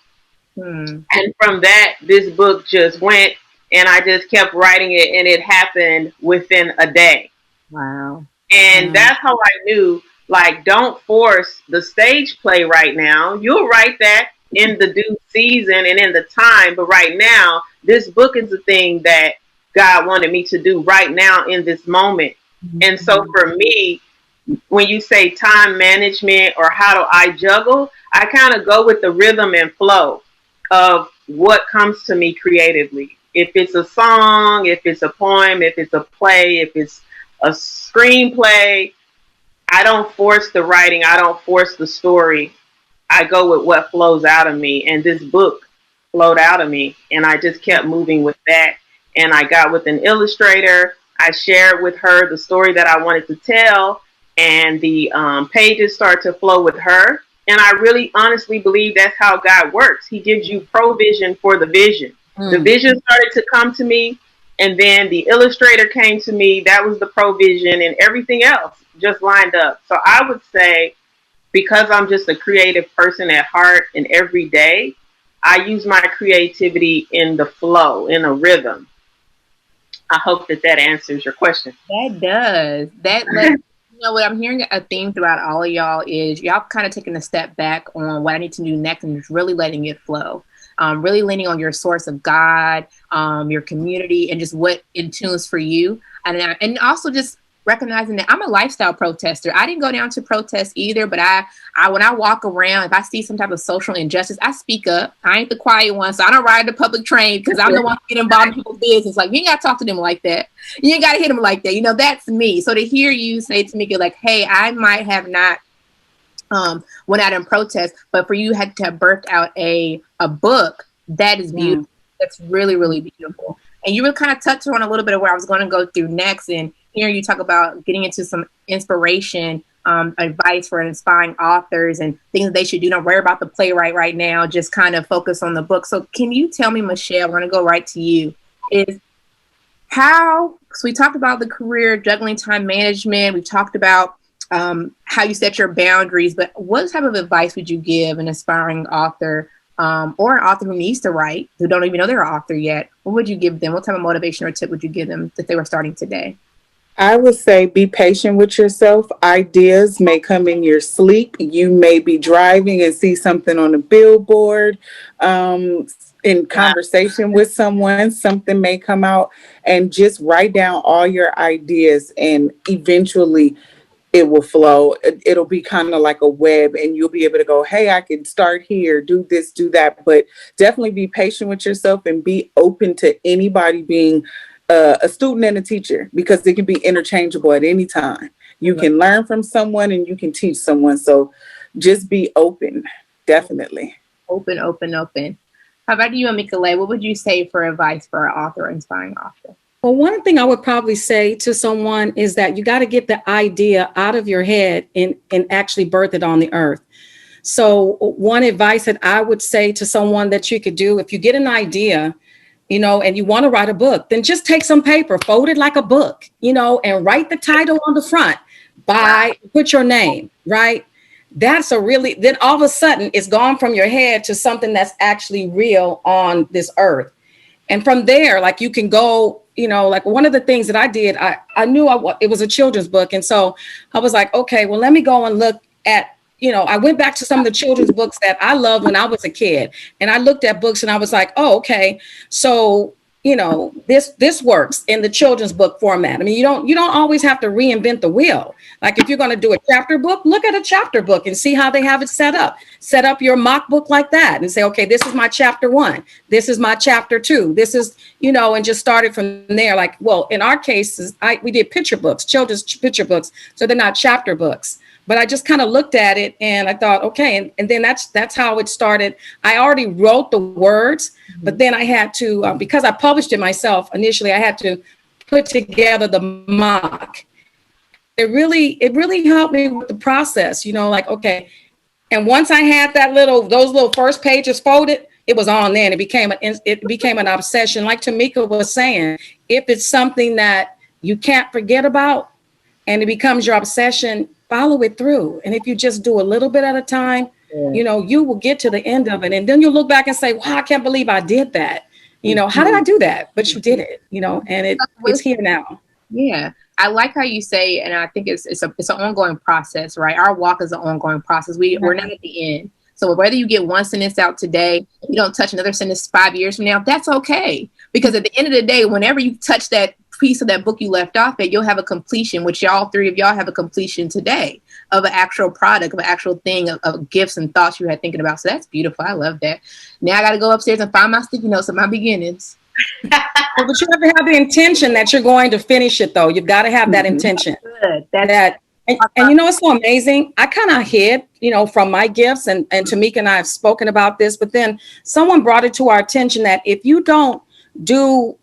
And from that, this book just went, and I just kept writing it, and it happened within a day. Wow. And that's how I knew, like, don't force the stage play right now. You'll write that in the due season and in the time. But right now, this book is the thing that God wanted me to do right now in this moment. And so for me, when you say time management or how do I juggle, I kind of go with the rhythm and flow of what comes to me creatively. If it's a song, if it's a poem, if it's a play, if it's a screenplay, I don't force the writing. I don't force the story. I go with what flows out of me. And this book flowed out of me. And I just kept moving with that. And I got with an illustrator. I shared with her the story that I wanted to tell. And the pages start to flow with her. And I really honestly believe that's how God works. He gives you provision for the vision. The vision started to come to me. And then the illustrator came to me. That was the provision, and everything else just lined up. So I would say, because I'm just a creative person at heart and every day, I use my creativity in the flow, in a rhythm. I hope that answers your question. That does. You know what I'm hearing a theme throughout all of y'all is y'all kind of taking a step back on what I need to do next and just really letting it flow. Really leaning on your source of God, your community, and just what in tunes for you. And also just recognizing that I'm a lifestyle protester. I didn't go down to protest either, but I when I walk around, if I see some type of social injustice, I speak up. I ain't the quiet one, so I don't ride the public train because I'm the one getting involved in people's business. Like, you ain't got to talk to them like that. You ain't got to hit them like that. You know, that's me. So to hear you say to me, like, hey, I might have not went out in protest, but for you had to have birthed out a book, that is beautiful. That's really, really beautiful. And you were kind of touched on a little bit of where I was going to go through next, and hearing you talk about getting into some inspiration, advice for inspiring authors and things that they should do. Don't worry about the playwright right now, just kind of focus on the book. So can you tell me, Michelle, we're going to go right to you, is how, so we talked about the career, juggling time management, we talked about how you set your boundaries, but what type of advice would you give an aspiring author or an author who needs to write, who don't even know they're an author yet? What would you give them? What type of motivation or tip would you give them if they were starting today? I would say be patient with yourself. Ideas may come in your sleep. You may be driving and see something on a billboard. In conversation with someone, something may come out, and just write down all your ideas, and eventually it will flow. It'll be kind of like a web, and you'll be able to go, hey, I can start here, do this, do that. But definitely be patient with yourself and be open to anybody being a student and a teacher, because they can be interchangeable at any time. You can learn from someone and you can teach someone. So just be open, definitely. Open. How about you, Amiekoleh? What would you say for advice for an author, inspiring author? Well, one thing I would probably say to someone is that you got to get the idea out of your head and actually birth it on the earth. So one advice that I would say to someone that you could do, if you get an idea, and you want to write a book, then just take some paper, fold it like a book, and write the title on the front, put your name, right? Then all of a sudden it's gone from your head to something that's actually real on this earth. And from there, like, you can go, like one of the things that I did, I knew it was a children's book. And so I was like, okay, well, let me go and look at, I went back to some of the children's books that I loved when I was a kid. And I looked at books and I was like, oh, okay. So, this works in the children's book format. I mean, you don't always have to reinvent the wheel. Like, if you're going to do a chapter book, look at a chapter book and see how they have it set up. Set up your mock book like that and say, okay, this is my chapter 1. This is my chapter 2. This is, and just started from there. Like, well, in our cases, we did picture books, children's picture books. So they're not chapter books. But I just kind of looked at it and I thought, okay. And then that's how it started. I already wrote the words, but then I had to, because I published it myself initially, I had to put together the mock. It really helped me with the process, like, okay. And once I had those little first pages folded, it was on there, and it became an obsession. Like Tymeka was saying, if it's something that you can't forget about and it becomes your obsession, follow it through. And if you just do a little bit at a time, you will get to the end of it. And then you'll look back and say, wow, I can't believe I did that. How did I do that? But you did it, and it's here now. Yeah. I like how you say, and I think it's an ongoing process, right? Our walk is an ongoing process. We're not at the end. So whether you get one sentence out today, you don't touch another sentence 5 years from now, that's okay. Because at the end of the day, whenever you touch that piece of that book you left off at, you'll have a completion, which y'all, three of y'all have a completion today of an actual product, of an actual thing, of gifts and thoughts you had thinking about. So that's beautiful. I love that. Now I got to go upstairs and find my sticky notes of my beginnings. But you have to have the intention that you're going to finish it, though. You've got to have that intention. Good. And you know, it's so amazing. I kind of hid, from my gifts, and Tymeka and I have spoken about this, but then someone brought it to our attention that if you don't bring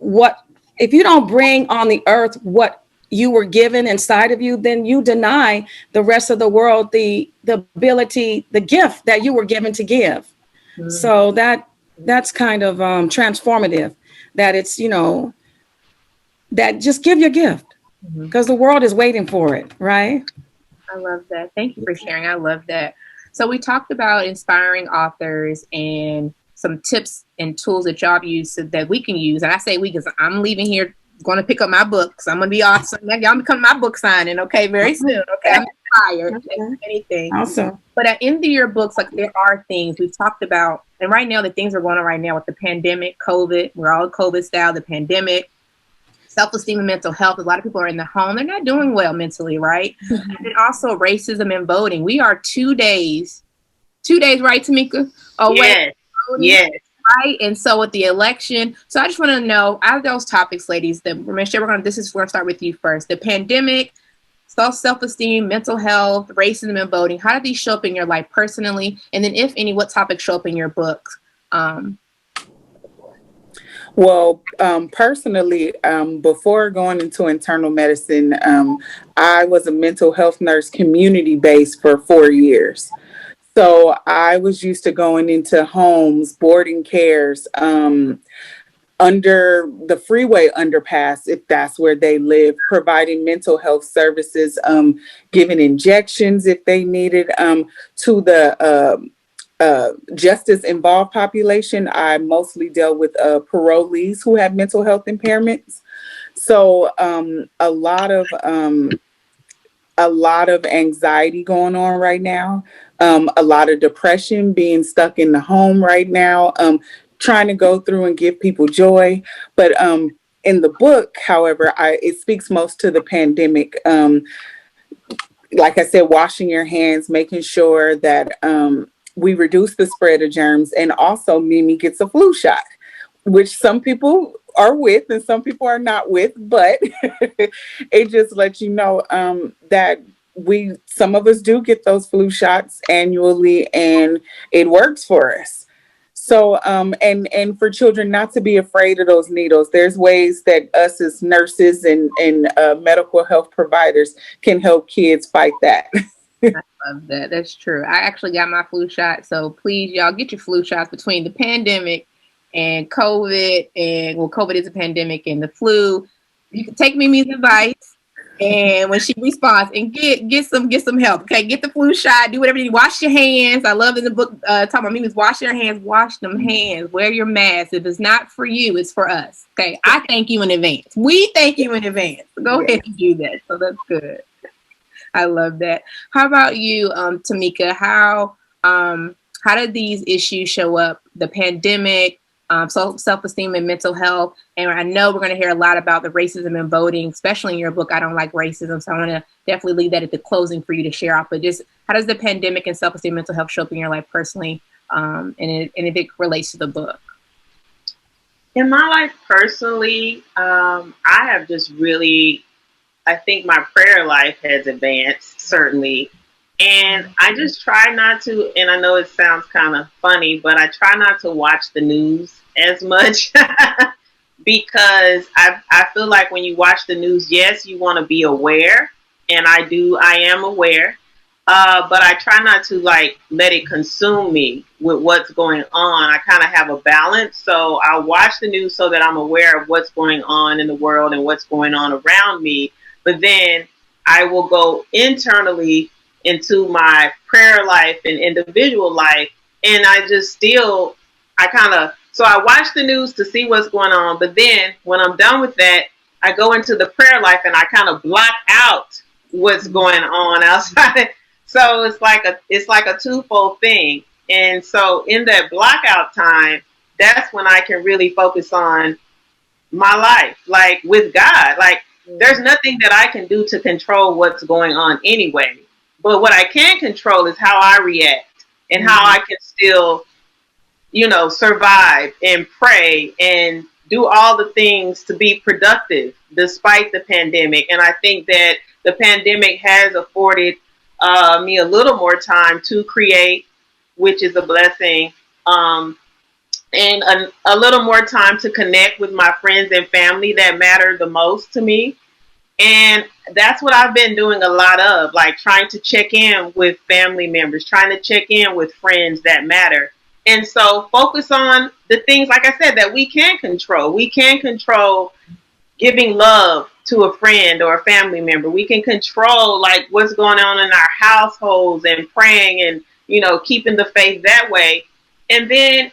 on the earth what you were given inside of you, then you deny the rest of the world the ability, the gift that you were given to give. Mm-hmm. So that's kind of transformative, that it's, that just give your gift, because the world is waiting for it, right? I love that. Thank you for sharing. I love that. So we talked about inspiring authors and some tips and tools that y'all use so that we can use. And I say we because I'm leaving here, going to pick up my books. I'm going to be awesome. Y'all become my book signing, okay, very soon, okay? I'm inspired. Anything. Awesome. But at the end of your books, like, there are things we've talked about. And right now, the things are going on right now with the pandemic, COVID. We're all COVID style, the pandemic. Self-esteem and mental health. A lot of people are in the home. They're not doing well mentally, right? Mm-hmm. And also racism and voting. We are 2 days, right, Tymeka? Yes. Yes. Right. And so with the election, so I just want to know, out of those topics, ladies, that we're going to start with you first. The pandemic, self-esteem, mental health, racism and voting. How did these show up in your life personally? And then if any, what topics show up in your book? Well, personally, before going into internal medicine, I was a mental health nurse, community-based for 4 years. So I was used to going into homes, boarding cares, under the freeway underpass, if that's where they live, providing mental health services, giving injections if they needed, to the justice involved population. I mostly dealt with parolees who have mental health impairments. So a lot of anxiety going on right now, a lot of depression, being stuck in the home right now, trying to go through and give people joy. But in the book, however, it speaks most to the pandemic. Like I said, washing your hands, making sure that we reduce the spread of germs, and also Mimi gets a flu shot, which some people are with and some people are not with, but it just lets you know that some of us do get those flu shots annually, and it works for us. So, and for children not to be afraid of those needles. There's ways that us as nurses and medical health providers can help kids fight that. I love that. That's true. I actually got my flu shot. So please, y'all, get your flu shots. Between the pandemic and COVID, COVID is a pandemic, and the flu, you can take Mimi's advice, and when she responds, and get some help. Okay, get the flu shot. Do whatever you need. Wash your hands. I love in the book talking about Mimi's wash your hands. Wash them hands. Wear your mask. If it's not for you, it's for us. Okay, I thank you in advance. We thank you in advance. Go ahead and do that. So that's good. I love that. How about you, Tymeka? How did these issues show up? The pandemic, self-esteem and mental health. And I know we're going to hear a lot about the racism and voting, especially in your book, I Don't Like Racism. So I want to definitely leave that at the closing for you to share off. But just how does the pandemic and self-esteem and mental health show up in your life personally? And if it relates to the book? In my life personally, I have just really, I think my prayer life has advanced, certainly. And I just try not to, and I know it sounds kind of funny, but I try not to watch the news as much because I feel like when you watch the news, yes, you want to be aware. And I am aware, but I try not to let it consume me with what's going on. I kind of have a balance. So I watch the news so that I'm aware of what's going on in the world and what's going on around me. But then I will go internally into my prayer life and individual life. And so I watch the news to see what's going on. But then when I'm done with that, I go into the prayer life and I kind of block out what's going on outside. So it's like a twofold thing. And so in that blockout time, that's when I can really focus on my life, like with God. Like there's nothing that I can do to control what's going on anyway. But what I can control is how I react and how I can still, survive and pray and do all the things to be productive despite the pandemic. And I think that the pandemic has afforded me a little more time to create, which is a blessing. And a little more time to connect with my friends and family that matter the most to me. And that's what I've been doing a lot of, like trying to check in with family members, trying to check in with friends that matter. And so focus on the things, like I said, that we can control. We can control giving love to a friend or a family member. We can control like what's going on in our households and praying and, keeping the faith that way. And then,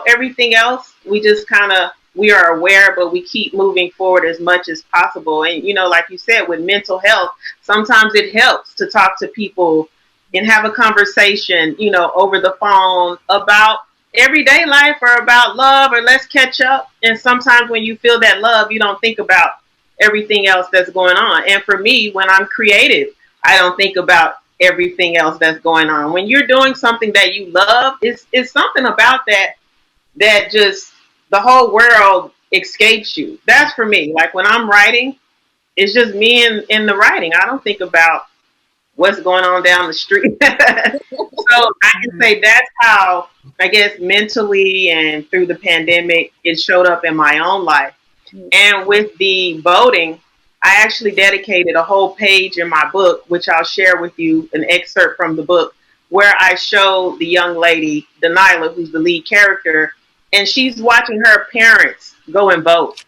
everything else, we are aware, but we keep moving forward as much as possible. And, like you said, with mental health, sometimes it helps to talk to people and have a conversation, over the phone about everyday life or about love or let's catch up. And sometimes when you feel that love, you don't think about everything else that's going on. And for me, when I'm creative, I don't think about everything else that's going on. When you're doing something that you love, it's something about that just the whole world escapes you. That's for me. Like when I'm writing, it's just me in the writing. I don't think about what's going on down the street. So I can say that's how, I guess, mentally and through the pandemic, it showed up in my own life. And with the voting, I actually dedicated a whole page in my book, which I'll share with you, an excerpt from the book, where I show the young lady, Denilah, who's the lead character, and she's watching her parents go and vote.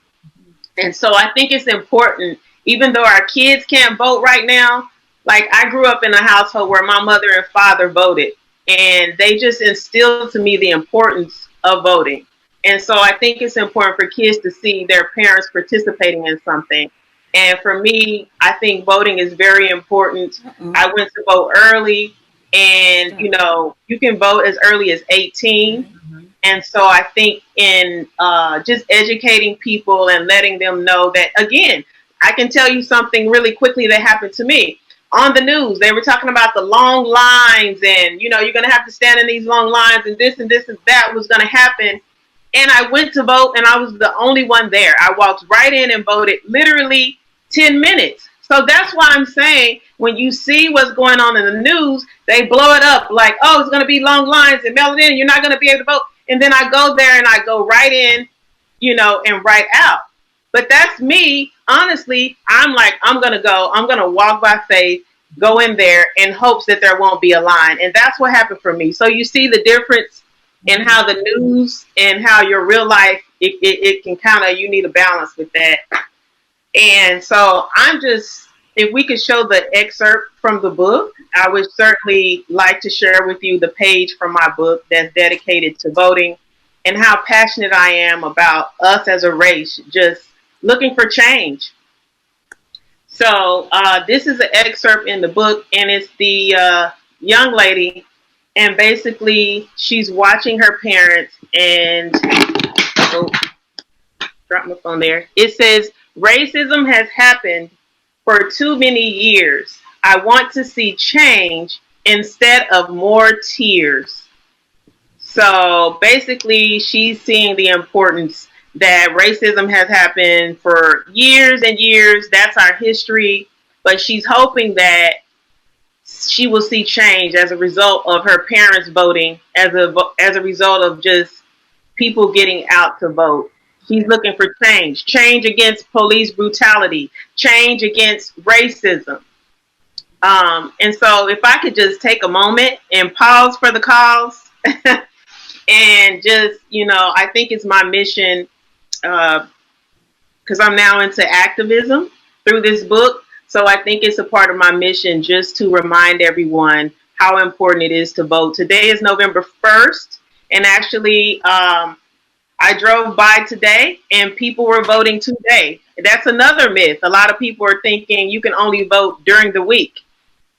And so I think it's important, even though our kids can't vote right now, like I grew up in a household where my mother and father voted, and they just instilled to me the importance of voting. And so I think it's important for kids to see their parents participating in something. And for me, I think voting is very important. I went to vote early, and you can vote as early as 18. And so I think in just educating people and letting them know that, again, I can tell you something really quickly that happened to me. On the news, they were talking about the long lines and, you're going to have to stand in these long lines and this and that was going to happen. And I went to vote and I was the only one there. I walked right in and voted literally 10 minutes. So that's why I'm saying when you see what's going on in the news, they blow it up like, oh, it's going to be long lines and mail it in. You're not going to be able to vote. And then I go there and I go right in, and right out. But that's me. Honestly, I'm like, I'm going to walk by faith, go in there in hopes that there won't be a line. And that's what happened for me. So you see the difference in how the news and how your real life, it can you need a balance with that. And so if we could show the excerpt from the book, I would certainly like to share with you the page from my book that's dedicated to voting and how passionate I am about us as a race, just looking for change. So this is an excerpt in the book, and it's the young lady, and basically she's watching her parents and, drop my phone there. It says, racism has happened for too many years. I want to see change instead of more tears. So basically, she's seeing the importance that racism has happened for years and years. That's our history. But she's hoping that she will see change as a result of her parents voting, as a result of just people getting out to vote. She's looking for change against police brutality, change against racism. And so if I could just take a moment and pause for the cause and just, I think it's my mission, because I'm now into activism through this book. So I think it's a part of my mission just to remind everyone how important it is to vote. Today is November 1st. And actually, I drove by today and people were voting today. That's another myth. A lot of people are thinking you can only vote during the week.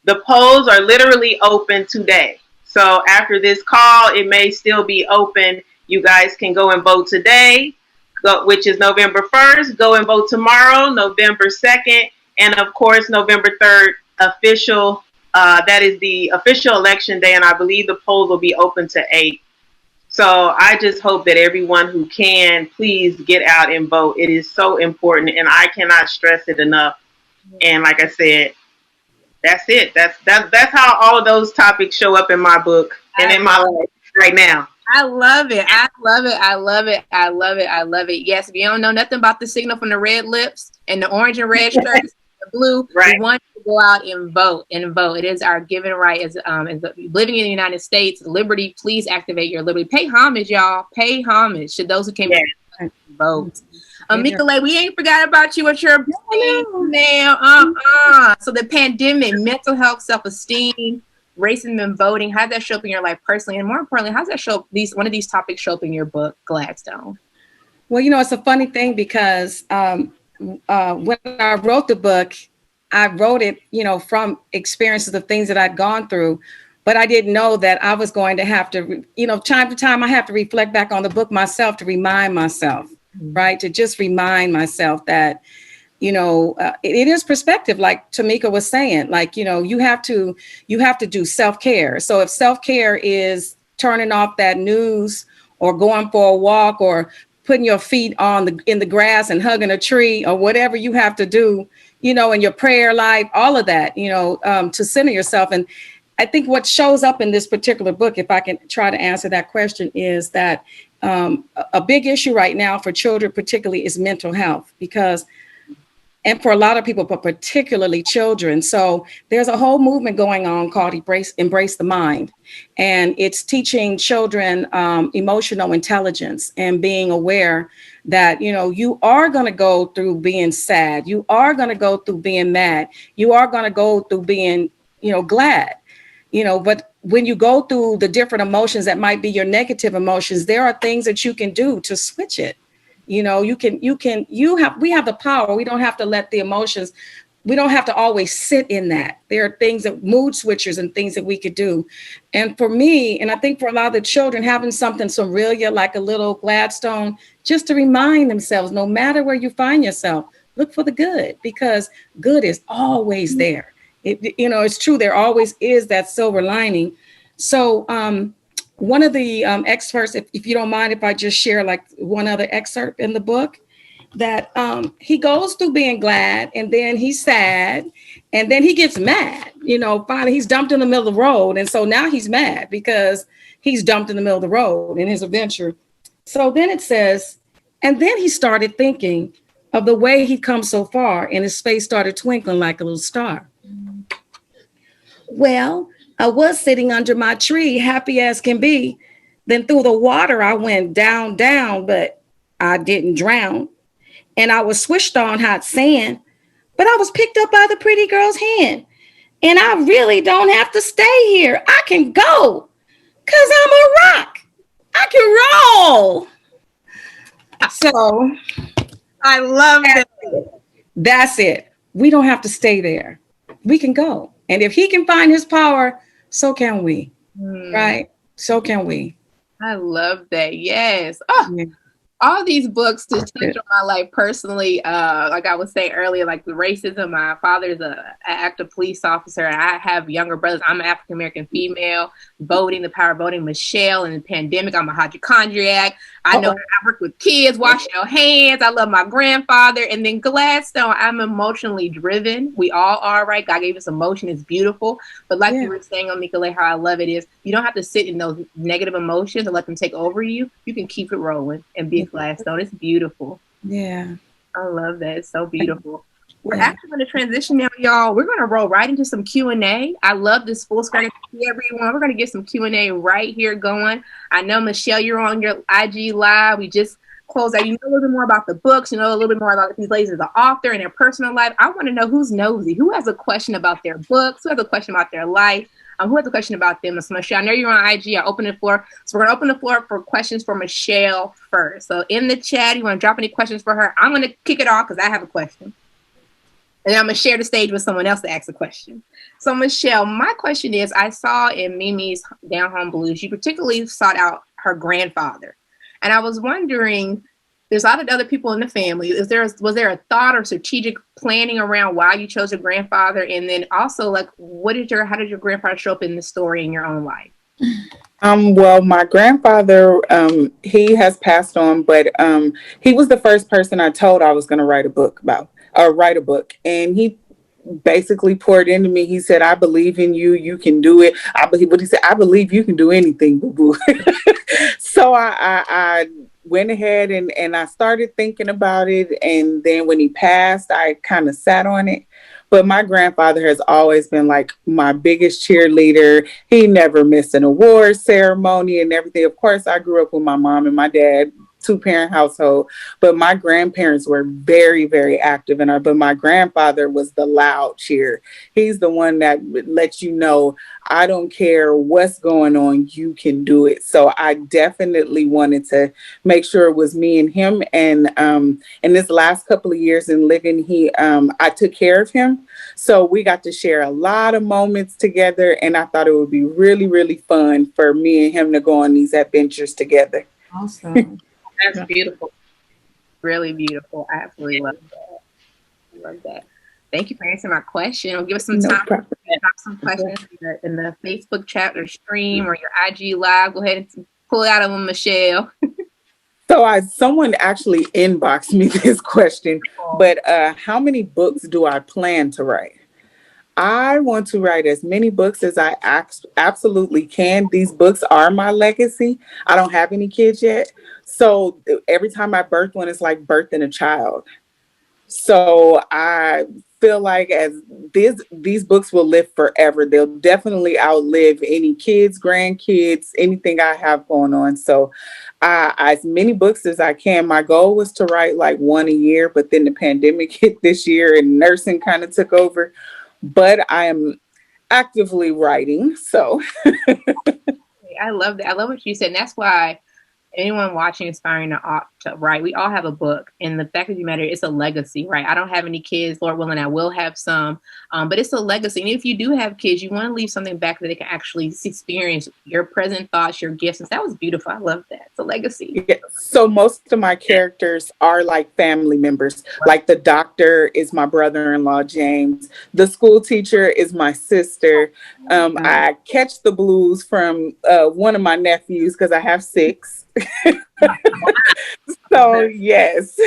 The polls are literally open today. So after this call, it may still be open. You guys can go and vote today, which is November 1st. Go and vote tomorrow, November 2nd. And of course, November 3rd, official. That is the official election day. And I believe the polls will be open to 8. So I just hope that everyone who can, please get out and vote. It is so important. And I cannot stress it enough. And like I said, that's it. That's how all of those topics show up in my book and in my life right now. I love it. I love it. I love it. I love it. I love it. Yes, if you don't know nothing about the signal from the red lips and the orange and red shirts, the blue, right. We want you to go out and vote and vote. It is our given right as living in the United States. Liberty, please activate your liberty. Pay homage, y'all. Pay homage to those who came to vote. Amiekoleh, we ain't forgot about you. What's your now? So the pandemic, mental health, self-esteem, racism and voting, how does that show up in your life personally? And more importantly, how does that show up, one of these topics show up in your book, Gladstone? Well, it's a funny thing because when I wrote the book, I wrote it, from experiences of things that I'd gone through, but I didn't know that I was going to have to, time to time, I have to reflect back on the book myself to remind myself, right? To just remind myself that, it is perspective, like Tymeka was saying, like, you have to do self-care. So if self-care is turning off that news or going for a walk or putting your feet in the grass and hugging a tree or whatever you have to do, in your prayer life, all of that, to center yourself. And I think what shows up in this particular book, if I can try to answer that question, is that a big issue right now for children particularly is mental health, and for a lot of people, but particularly children. So there's a whole movement going on called Embrace the Mind. And it's teaching children emotional intelligence and being aware that, you are going to go through being sad. You are going to go through being mad. You are going to go through being, glad, but when you go through the different emotions that might be your negative emotions, there are things that you can do to switch it. We have the power. We don't have to let the emotions, we don't have to always sit in that. There are things that mood switchers and things that we could do. And for me, and I think for a lot of the children, having something surreal like a little Gladstone, just to remind themselves, no matter where you find yourself, look for the good, because good is always there. It's true. There always is that silver lining. So, one of the excerpts, if you don't mind, if I just share like one other excerpt in the book, that he goes through being glad, and then he's sad, and then he gets mad. Finally he's dumped in the middle of the road, and so now he's mad because he's dumped in the middle of the road in his adventure. So then it says, and then he started thinking of the way he'd come so far, and his face started twinkling like a little star. Well, I was sitting under my tree, happy as can be. Then through the water, I went down, but I didn't drown. And I was swished on hot sand, but I was picked up by the pretty girl's hand. And I really don't have to stay here. I can go, 'cause I'm a rock. I can roll. So I love that. That's it. We don't have to stay there. We can go. And if he can find his power, so can we, right? So can we. I love that. Yes. Oh, yeah. All these books to touch on my life personally. Like I was saying earlier, like the racism. My father's an active police officer, and I have younger brothers. I'm an African American female. Voting, the power of voting. Michelle, in the pandemic, I'm a hypochondriac. I know I work with kids. Wash your hands. I love my grandfather. And then Gladstone, I'm emotionally driven. We all are, right? God gave us emotion. It's beautiful. But like you were saying, Amiekoleh, how I love it is you don't have to sit in those negative emotions and let them take over you. You can keep it rolling and be a Gladstone. It's beautiful. Yeah. I love that. It's so beautiful. We're actually going to transition now, y'all. We're going to roll right into some Q&A. I love this full screen. Everyone, we're going to get some Q&A right here going. I know, Michelle, you're on your IG Live. We just closed out. You know a little bit more about the books. You know a little bit more about these ladies as an author and their personal life. I want to know who's nosy. Who has a question about their books? Who has a question about their life? Who has a question about them? So Michelle, I know you're on IG. I open the floor. So we're going to open the floor for questions for Michelle first. So in the chat, you want to drop any questions for her? I'm going to kick it off because I have a question. And I'm going to share the stage with someone else to ask a question. So, Michelle, my question is, I saw in Mimi's Down Home Blues, you particularly sought out her grandfather. And I was wondering, there's a lot of other people in the family. Was there a thought or strategic planning around why you chose your grandfather? And then also, like, how did your grandfather show up in the story in your own life? Well, my grandfather, he has passed on, but he was the first person I told I was going to write a book about, or write a book. And he basically poured into me. He said, I believe in you. You can do it. What he said, I believe you can do anything, boo-boo. So I went ahead and I started thinking about it. And then when he passed, I kind of sat on it. But my grandfather has always been like my biggest cheerleader. He never missed an award ceremony and everything. Of course, I grew up with my mom and my dad, 2-parent household, but my grandparents were very, very active in our, but my grandfather was the loud cheer. He's the one that lets you know, I don't care what's going on, you can do it. So I definitely wanted to make sure it was me and him. And in this last couple of years in living, I took care of him. So we got to share a lot of moments together. And I thought it would be really, really fun for me and him to go on these adventures together. Awesome. That's beautiful. Really beautiful. I absolutely love that. Thank you for answering my question. I'll give us some time to drop some questions in the Facebook chat or stream or your IG live. Go ahead and pull it out of them, Michelle. So someone actually inboxed me this question, but how many books do I plan to write? I want to write as many books as I absolutely can. These books are my legacy. I don't have any kids yet. So every time I birth one, it's like birthing a child. So I feel like as these books will live forever. They'll definitely outlive any kids, grandkids, anything I have going on. So as many books as I can. My goal was to write like one a year, but then the pandemic hit this year and nursing kind of took over. But I am actively writing. So I love that. I love what you said. And that's why anyone watching Inspiring to Write, we all have a book. And the fact of the matter, it's a legacy, right? I don't have any kids, Lord willing, I will have some. But it's a legacy. And if you do have kids, you want to leave something back that they can actually experience your present thoughts, your gifts. And that was beautiful. I love that. It's a legacy. Yeah. So most of my characters are like family members. Like the doctor is my brother-in-law, James. The school teacher is my sister. I catch the blues from one of my nephews because I have 6. So yes.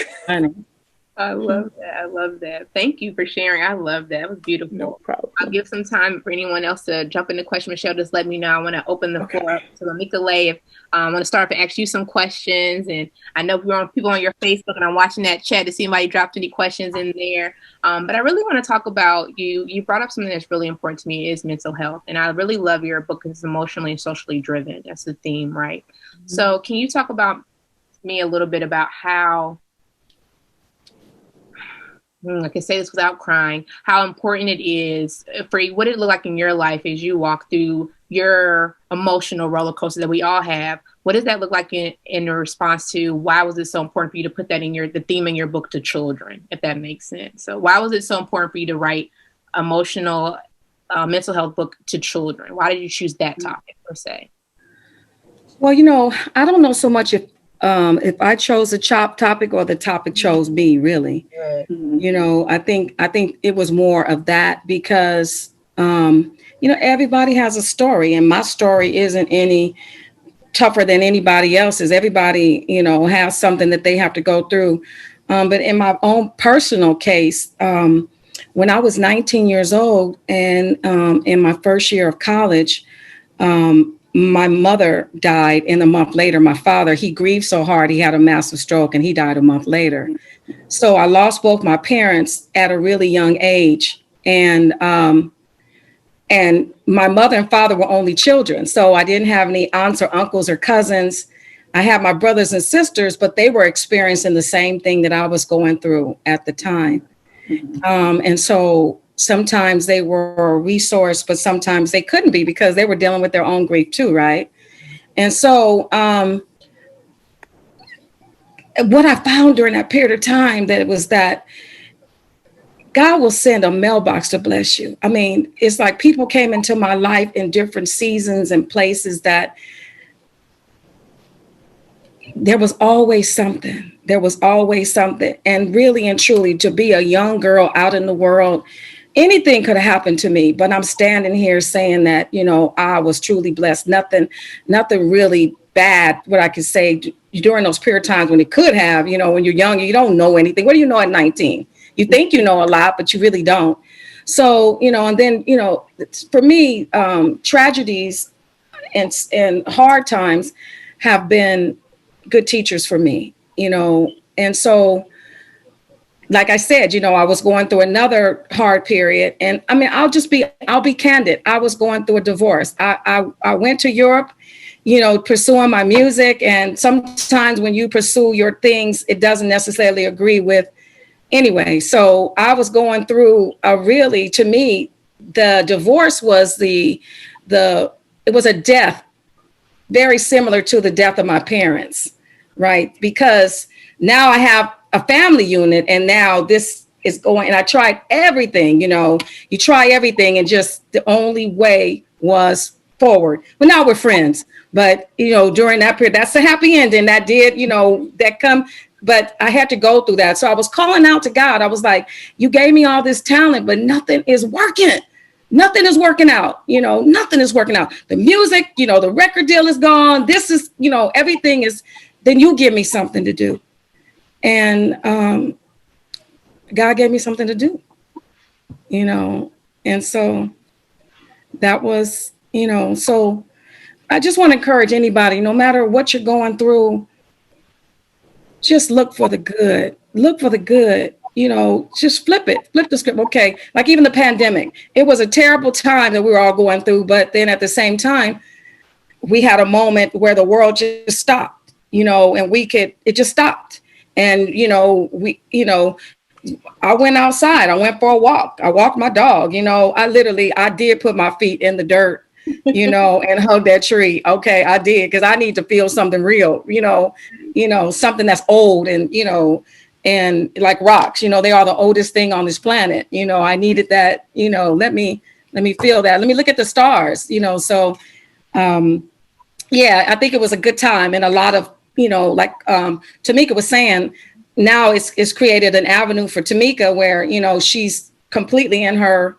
I love that. I love that. Thank you for sharing. I love that. It was beautiful. No problem. I'll give some time for anyone else to jump in the question. Michelle, just let me know. I want to open the floor up to Amiekoleh. If I want to start off and ask you some questions. And I know people on your Facebook, and I'm watching that chat to see if anybody dropped any questions in there. But I really want to talk about you. You brought up something that's really important to me is mental health. And I really love your book because it's emotionally and socially driven. That's the theme, right? Mm-hmm. So can you talk about me a little bit about how, I can say this without crying, how important it is for you, what it looked like in your life as you walk through your emotional roller coaster that we all have. What does that look like in response to why was it so important for you to put that in the theme in your book to children, if that makes sense? So why was it so important for you to write emotional mental health book to children? Why did you choose that topic per se? Well, I don't know so much if I chose a topic or the topic chose me, really. Mm-hmm. I think it was more of that because, everybody has a story, and my story isn't any tougher than anybody else's. Everybody, has something that they have to go through. But in my own personal case, when I was 19 years old and in my first year of college, my mother died, and a month later, my father, he grieved so hard, he had a massive stroke and he died a month later. So I lost both my parents at a really young age. And my mother and father were only children. So I didn't have any aunts or uncles or cousins. I had my brothers and sisters, but they were experiencing the same thing that I was going through at the time. And so sometimes they were a resource, but sometimes they couldn't be because they were dealing with their own grief too, right? And so what I found during that period of time that it was that God will send a mailbox to bless you. I mean, it's like people came into my life in different seasons and places that there was always something. There was always something. And really and truly, to be a young girl out in the world, anything could have happened to me. But I'm standing here saying that, you know, I was truly blessed. Nothing really bad, what I could say during those period of times when it could have, you know, when you're young, you don't know anything. What do you know at 19? You think you know a lot, but you really don't. So, you know, and then, you know, for me, tragedies and hard times have been good teachers for me, you know. And so, like I said, you know, I was going through another hard period. And I mean, I'll be candid. I was going through a divorce. I went to Europe, you know, pursuing my music. And sometimes when you pursue your things, it doesn't necessarily agree with anyway. So I was going through to me, the divorce was it was a death very similar to the death of my parents, right? Because now I have a family unit and now this is going, and I tried everything, you know, you try everything and just the only way was forward. Well, now we're friends, but you know, during that period, that's a happy ending that did, you know, that come, but I had to go through that. So I was calling out to God. I was like, you gave me all this talent, but nothing is working. Nothing is working out. You know, nothing is working out. The music, you know, the record deal is gone. This is, you know, everything is, then you give me something to do. And God gave me something to do, you know, and so that was, you know, so I just want to encourage anybody, no matter what you're going through, just look for the good. Look for the good. You know, just flip the script. Okay. Like even the pandemic, it was a terrible time that we were all going through. But then at the same time, we had a moment where the world just stopped, you know, and it just stopped. And, you know, I went outside. I went for a walk. I walked my dog. You know, I did put my feet in the dirt, you know, and hug that tree. Okay, I did, because I need to feel something real, you know, something that's old and, you know, and like rocks, you know, they are the oldest thing on this planet. You know, I needed that, you know, let me feel that. Let me look at the stars, you know. So, yeah, I think it was a good time. And a lot of, you know, like Tymeka was saying, now it's created an avenue for Tymeka where, you know, she's completely in her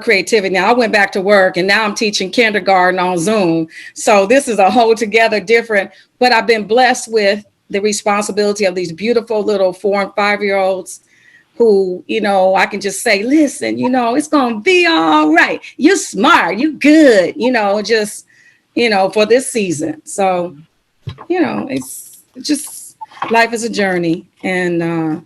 creativity. Now I went back to work and now I'm teaching kindergarten on Zoom. So this is a whole together different, but I've been blessed with the responsibility of these beautiful little 4 and 5-year-olds who, you know, I can just say, listen, you know, it's going to be all right. You're smart, you good, you know, just, you know, for this season. So, you know, it's just, life is a journey and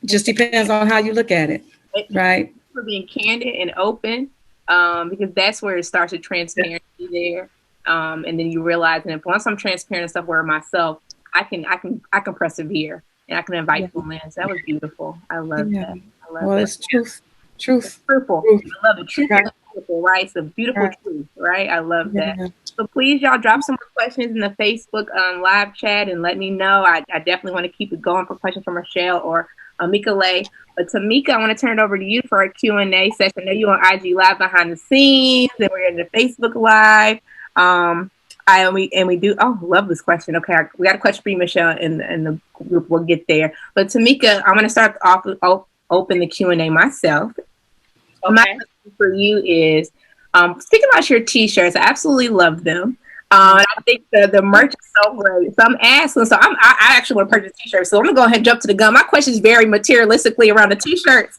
just depends on how you look at it, right? For being candid and open, because that's where it starts with transparency there. And then you realize, and once I'm transparent and stuff where myself, I can persevere and I can invite people in. So that was beautiful. I love that. I love it's truth. It's truthful. I love it. Truth is beautiful, right? It's a beautiful truth, right? I love that. So please, y'all, drop some more questions in the Facebook live chat and let me know. I definitely want to keep it going for questions from Michelle or Amiekoleh. But Tymeka, I want to turn it over to you for a Q&A session. I know you're on IG Live behind the scenes, and we're in the Facebook Live. We do. Oh, love this question. Okay, we got a question for you, Michelle, in the group. We'll get there. But Tymeka, I'm going to start off open the Q&A myself. Okay. My question for you is, speaking about your T-shirts, I absolutely love them. I think the merch is so great. So I'm asking. So I actually want to purchase T-shirts. So I'm gonna go ahead and jump to the gun. My question is very materialistically around the T-shirts.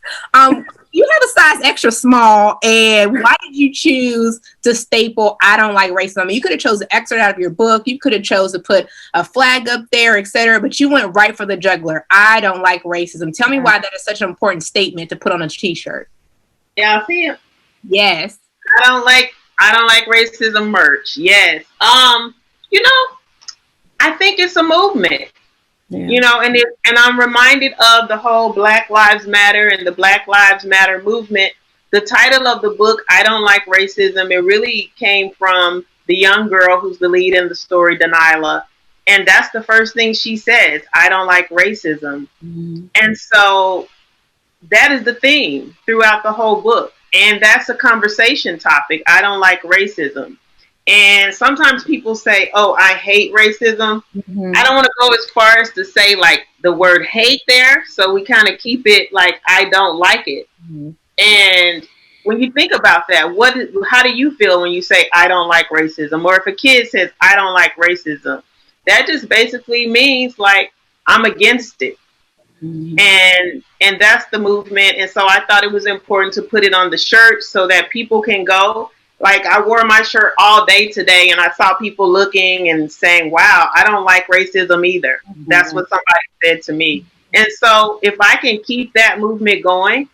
You have a size extra small, and why did you choose to staple "I don't like racism"? I mean, you could have chosen an excerpt out of your book. You could have chose to put a flag up there, etc. But you went right for the jugular. I don't like racism. Tell me why that is such an important statement to put on a T-shirt. Yeah, I see it. Yes. I don't like racism merch. Yes. You know, I think it's a movement. Yeah. You know, and I'm reminded of the whole Black Lives Matter and the Black Lives Matter movement. The title of the book, I Don't Like Racism, it really came from the young girl who's the lead in the story, Denilah. And that's the first thing she says, I don't like racism. Mm-hmm. And so that is the theme throughout the whole book. And that's a conversation topic. I don't like racism. And sometimes people say, oh, I hate racism. Mhm. I don't want to go as far as to say like the word hate there. So we kind of keep it like I don't like it. Mhm. And when you think about that, how do you feel when you say I don't like racism? Or if a kid says I don't like racism, that just basically means like I'm against it. Mhm. And that's the movement. And so I thought it was important to put it on the shirt so that people can go. Like I wore my shirt all day today and I saw people looking and saying, wow, I don't like racism either. That's what somebody said to me. And so if I can keep that movement going,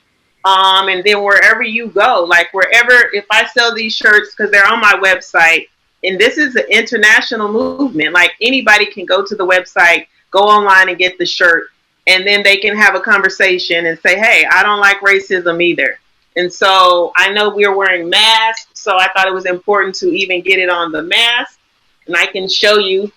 and then wherever you go, like wherever, if I sell these shirts, because they're on my website, and this is an international movement, like anybody can go to the website, go online and get the shirt, and then they can have a conversation and say, hey, I don't like racism either. And so I know we're wearing masks, so I thought it was important to even get it on the mask. And I can show you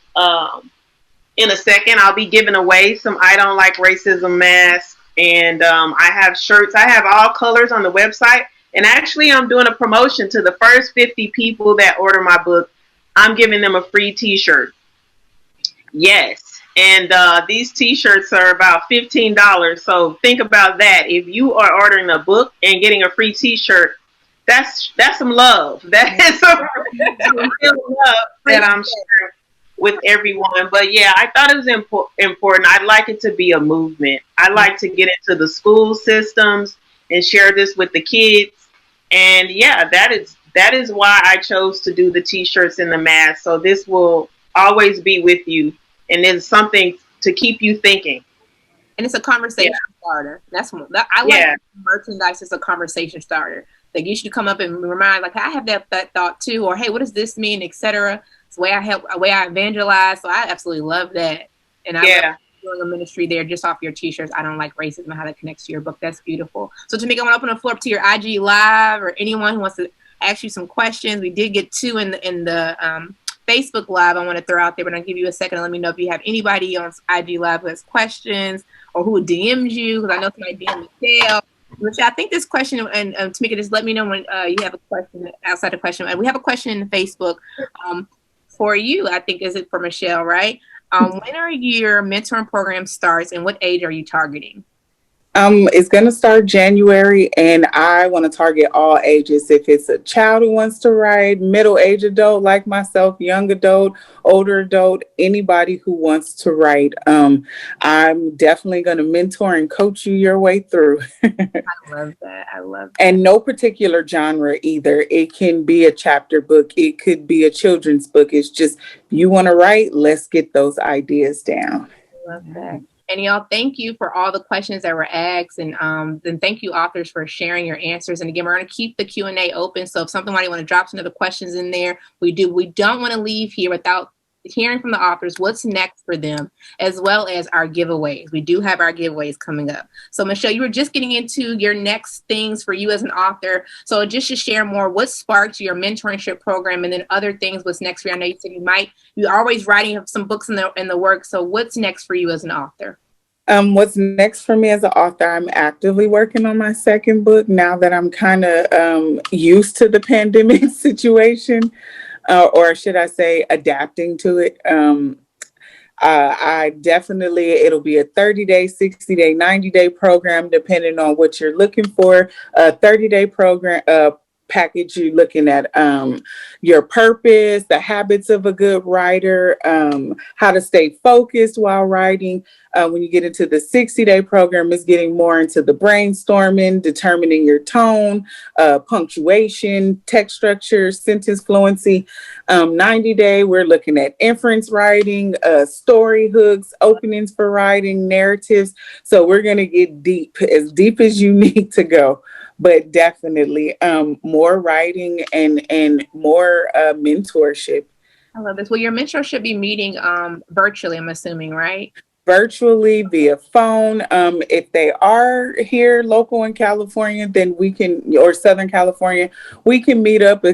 in a second. I'll be giving away some I don't like racism masks. And I have shirts. I have all colors on the website. And actually, I'm doing a promotion to the first 50 people that order my book. I'm giving them a free t-shirt. Yes. And these t-shirts are about $15. So think about that. If you are ordering a book and getting a free t-shirt, that's some love. That is some real love that I'm sharing with everyone. But yeah, I thought it was important. I'd like it to be a movement. I'd like to get into the school systems and share this with the kids. And yeah, that is why I chose to do the t-shirts and the masks. So this will always be with you. And it's something to keep you thinking. And it's a conversation starter. I like merchandise as a conversation starter. Like you should come up and remind, like I have that thought too, or hey, what does this mean, etc. It's the way I evangelize. So I absolutely love that, and I love doing a ministry there just off your t-shirts. I don't like racism and how that connects to your book. That's beautiful. So Tymeka, I want to open the floor up to your IG live or anyone who wants to ask you some questions. We did get two in the Facebook Live I want to throw out there, but I'll give you a second and let me know if you have anybody on IG Live who has questions or who DMs you, because I know somebody DM'd Michelle. Michelle, I think this question, and Tymeka, just let me know when you have a question outside the question. And we have a question in Facebook for you. I think is it for Michelle, right? When are your mentoring program starts and what age are you targeting? It's going to start January, and I want to target all ages. If it's a child who wants to write, middle-aged adult like myself, young adult, older adult, anybody who wants to write, I'm definitely going to mentor and coach you your way through. I love that. And no particular genre either. It can be a chapter book. It could be a children's book. It's just, you want to write, let's get those ideas down. I love that. And y'all, thank you for all the questions that were asked. And then thank you, authors, for sharing your answers. And again, we're going to keep the Q&A open. So if somebody want to drop some other questions in there, we don't want to leave here without hearing from the authors what's next for them, as well as our giveaways. We do have our giveaways coming up. So Michelle, you were just getting into your next things for you as an author. So just to share more, what sparked your mentorship program, and then other things, what's next for you? I know you said you're always writing some books in the work. So what's next for you as an author? What's next for me as an author? I'm actively working on my second book now that I'm kind of used to the pandemic situation. Or should I say adapting to it. I definitely, it'll be a 30-day, 60-day, 90-day program, depending on what you're looking for. A 30-day program package, you're looking at your purpose, the habits of a good writer, how to stay focused while writing. When you get into the 60-day program, it's getting more into the brainstorming, determining your tone, punctuation, text structure, sentence fluency. 90-day, we're looking at inference writing, story hooks, openings for writing, narratives. So we're going to get deep as you need to go. But definitely more writing and more mentorship. I love this. Well, your mentor should be meeting virtually, I'm assuming, right? Virtually via phone. If they are here local in California, then we can, or Southern California, we can meet up,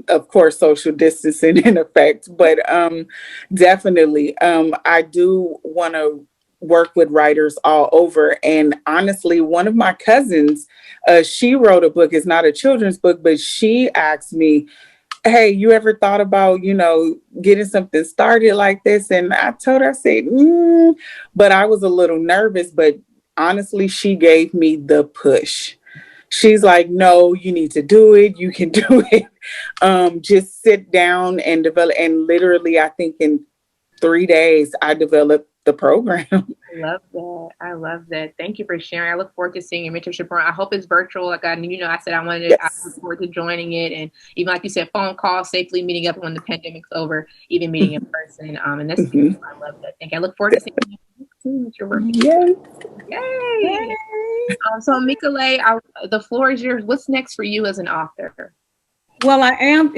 of course, social distancing in effect. But definitely, I do want to work with writers all over. And honestly, one of my cousins, she wrote a book. It's not a children's book, but she asked me, hey, you ever thought about, getting something started like this? And I told her, I said, but I was a little nervous, but honestly, she gave me the push. She's like, no, you need to do it. You can do it. Just sit down and develop. And literally, I think in 3 days, I developed the program. I love that. I love that. Thank you for sharing. I look forward to seeing your mentorship program. I hope it's virtual. Like I said, I wanted to, I look forward to joining it. And even like you said, phone calls, safely meeting up when the pandemic's over, even meeting in person. And that's beautiful. I love that. Thank you. I look forward to seeing you soon that you're working. Yay. Yay. So Amiekoleh, the floor is yours. What's next for you as an author? Well, I am,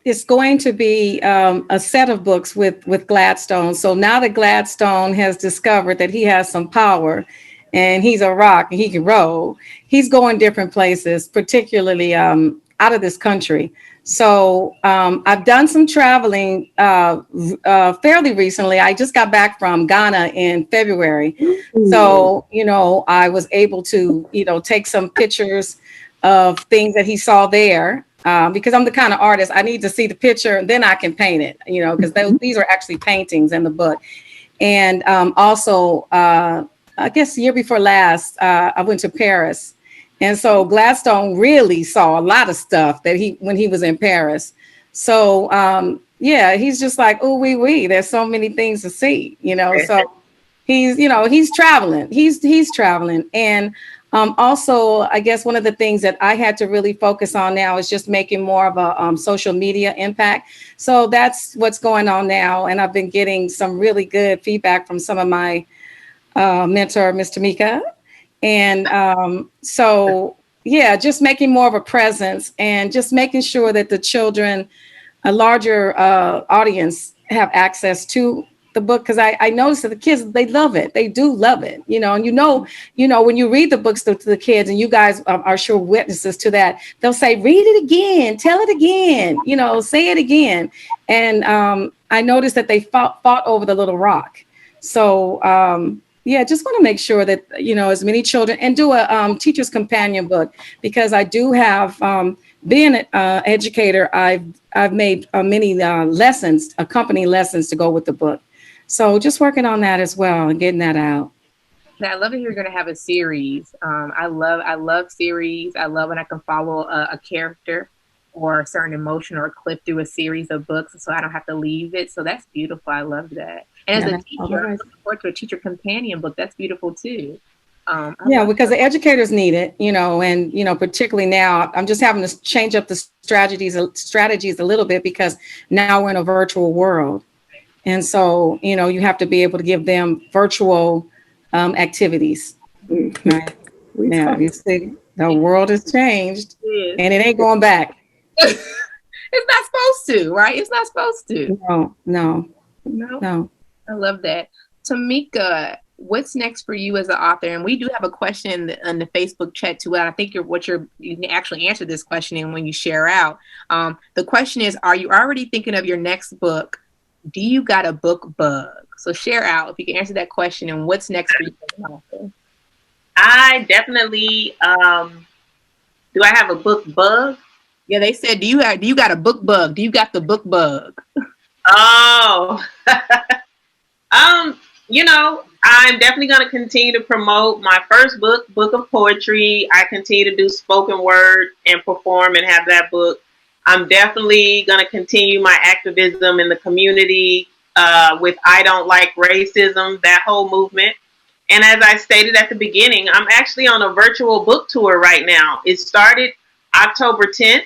it's going to be a set of books with Gladstone. So now that Gladstone has discovered that he has some power and he's a rock and he can roll, he's going different places, particularly out of this country. So I've done some traveling fairly recently. I just got back from Ghana in February. Ooh. So, I was able to, take some pictures of things that he saw there. Because I'm the kind of artist, I need to see the picture and then I can paint it, because these are actually paintings in the book. And also, I guess the year before last, I went to Paris. And so Gladstone really saw a lot of stuff that when he was in Paris. So, he's just like, oh, there's so many things to see, so he's traveling, he's traveling. And also, I guess one of the things that I had to really focus on now is just making more of a social media impact. So that's what's going on now. And I've been getting some really good feedback from some of my mentor, Ms. Tymeka. And just making more of a presence and just making sure that the children, a larger audience, have access to the book, because I noticed that the kids, they love it. They do love it, and when you read the books to the kids, and you guys are sure witnesses to that, they'll say, read it again, tell it again, say it again. And I noticed that they fought over the little rock. So just want to make sure that, as many children, and do a teacher's companion book, because I do have, being an educator, I've made many lessons, accompanying lessons to go with the book. So just working on that as well and getting that out. I love that you're going to have a series. I love series. I love when I can follow a character or a certain emotion or a clip through a series of books, so I don't have to leave it. So that's beautiful. I love that. And as a teacher, I'm looking forward to a teacher companion book. That's beautiful too. Because the educators need it, and particularly now, I'm just having to change up the strategies a little bit, because now we're in a virtual world. And so, you have to be able to give them virtual activities. Right? Now, you see, the world has changed, and it ain't going back. It's not supposed to, right? It's not supposed to. No. I love that. Tymeka, what's next for you as an author? And we do have a question in the Facebook chat too. And I think you can actually answer this question when you share out. The question is, are you already thinking of your next book? Do you got a book bug? So share out if you can answer that question, and what's next for you as an author. I definitely, do I have a book bug? Yeah, they said, do you got a book bug? Do you got the book bug? Oh, I'm definitely going to continue to promote my first book of poetry. I continue to do spoken word and perform and have that book. I'm definitely going to continue my activism in the community with I Don't Like Racism, that whole movement. And as I stated at the beginning, I'm actually on a virtual book tour right now. It started October 10th,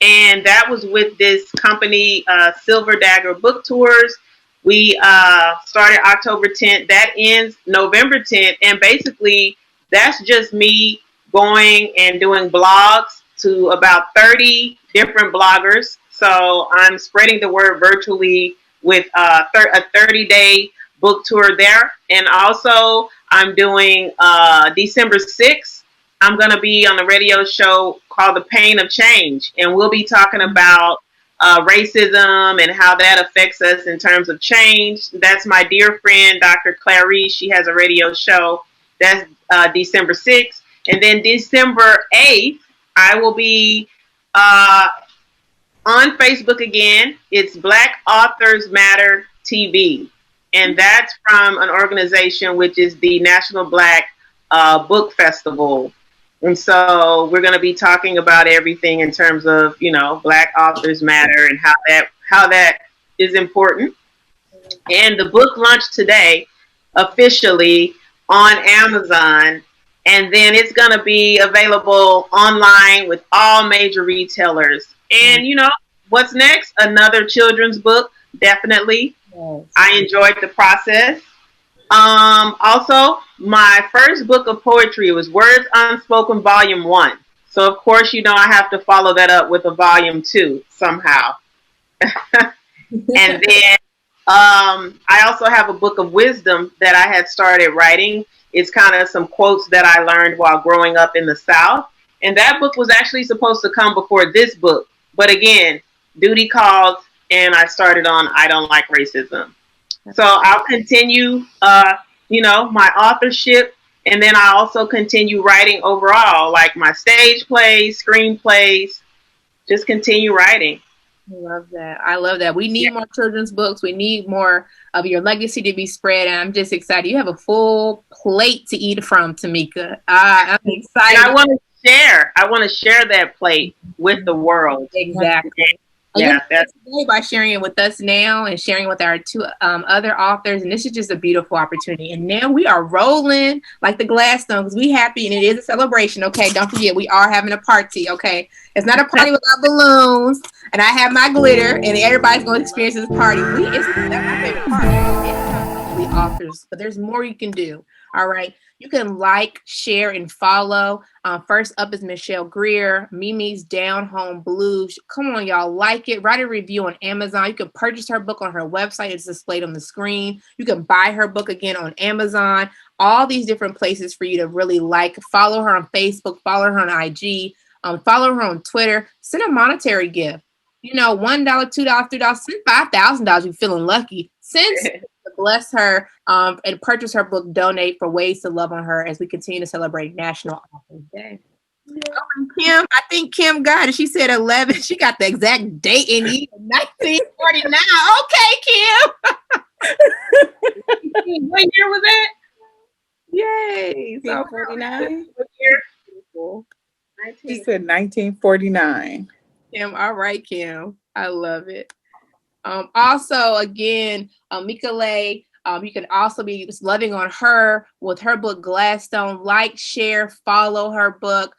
and that was with this company, Silver Dagger Book Tours. We started October 10th. That ends November 10th. And basically, that's just me going and doing blogs to about 30 different bloggers. So I'm spreading the word virtually with a 30-day book tour there. And also, I'm doing December 6th. I'm going to be on a radio show called The Pain of Change. And we'll be talking about racism and how that affects us in terms of change. That's my dear friend, Dr. Clarice. She has a radio show. That's December 6th. And then December 8th, I will be on Facebook again. It's Black Authors Matter TV. And that's from an organization which is the National Black Book Festival. And so we're going to be talking about everything in terms of, Black Authors Matter and how that is important. And the book launched today officially on Amazon. And then it's going to be available online with all major retailers. And, what's next? Another children's book, definitely. Yes. I enjoyed the process. Also, my first book of poetry was Words Unspoken Volume 1. So, of course, I have to follow that up with a Volume 2 somehow. And then I also have a book of wisdom that I had started writing. It's kind of some quotes that I learned while growing up in the South. And that book was actually supposed to come before this book. But again, duty called, and I started on I Don't Like Racism. So I'll continue, my authorship. And then I also continue writing overall, like my stage plays, screenplays, just continue writing. I love that. We need more children's books. We need more of your legacy to be spread. And I'm just excited. You have a full plate to eat from, Tymeka. I'm excited. And I want to share that plate with the world. Exactly. Yeah, that's by sharing it with us now and sharing with our two other authors. And this is just a beautiful opportunity. And now we are rolling like the Gladstone because we happy and it is a celebration. Okay, don't forget, we are having a party. Okay, it's not a party without balloons. And I have my glitter and everybody's going to experience this party. That's my favorite part. We authors, but there's more you can do. All right. You can like, share, and follow. First up is Michelle Greer, Mimi's Down Home Blues. Come on, y'all. Like it. Write a review on Amazon. You can purchase her book on her website. It's displayed on the screen. You can buy her book again on Amazon. All these different places for you to really like. Follow her on Facebook. Follow her on IG. Follow her on Twitter. Send a monetary gift. $1, $2, $3. Send $5,000. You're feeling lucky. Send to bless her and purchase her book, Donate, for ways to love on her as we continue to celebrate National Authors Day. Yeah. Oh, Kim, I think Kim got it. She said 11. She got the exact date in year, 1949. Okay, Kim. What year was that? Yay. 1949. What year? She said 1949. Kim, all right, Kim. I love it. Also, again, Amiekoleh, you can also be loving on her with her book, Gladstone. Like, share, follow her book.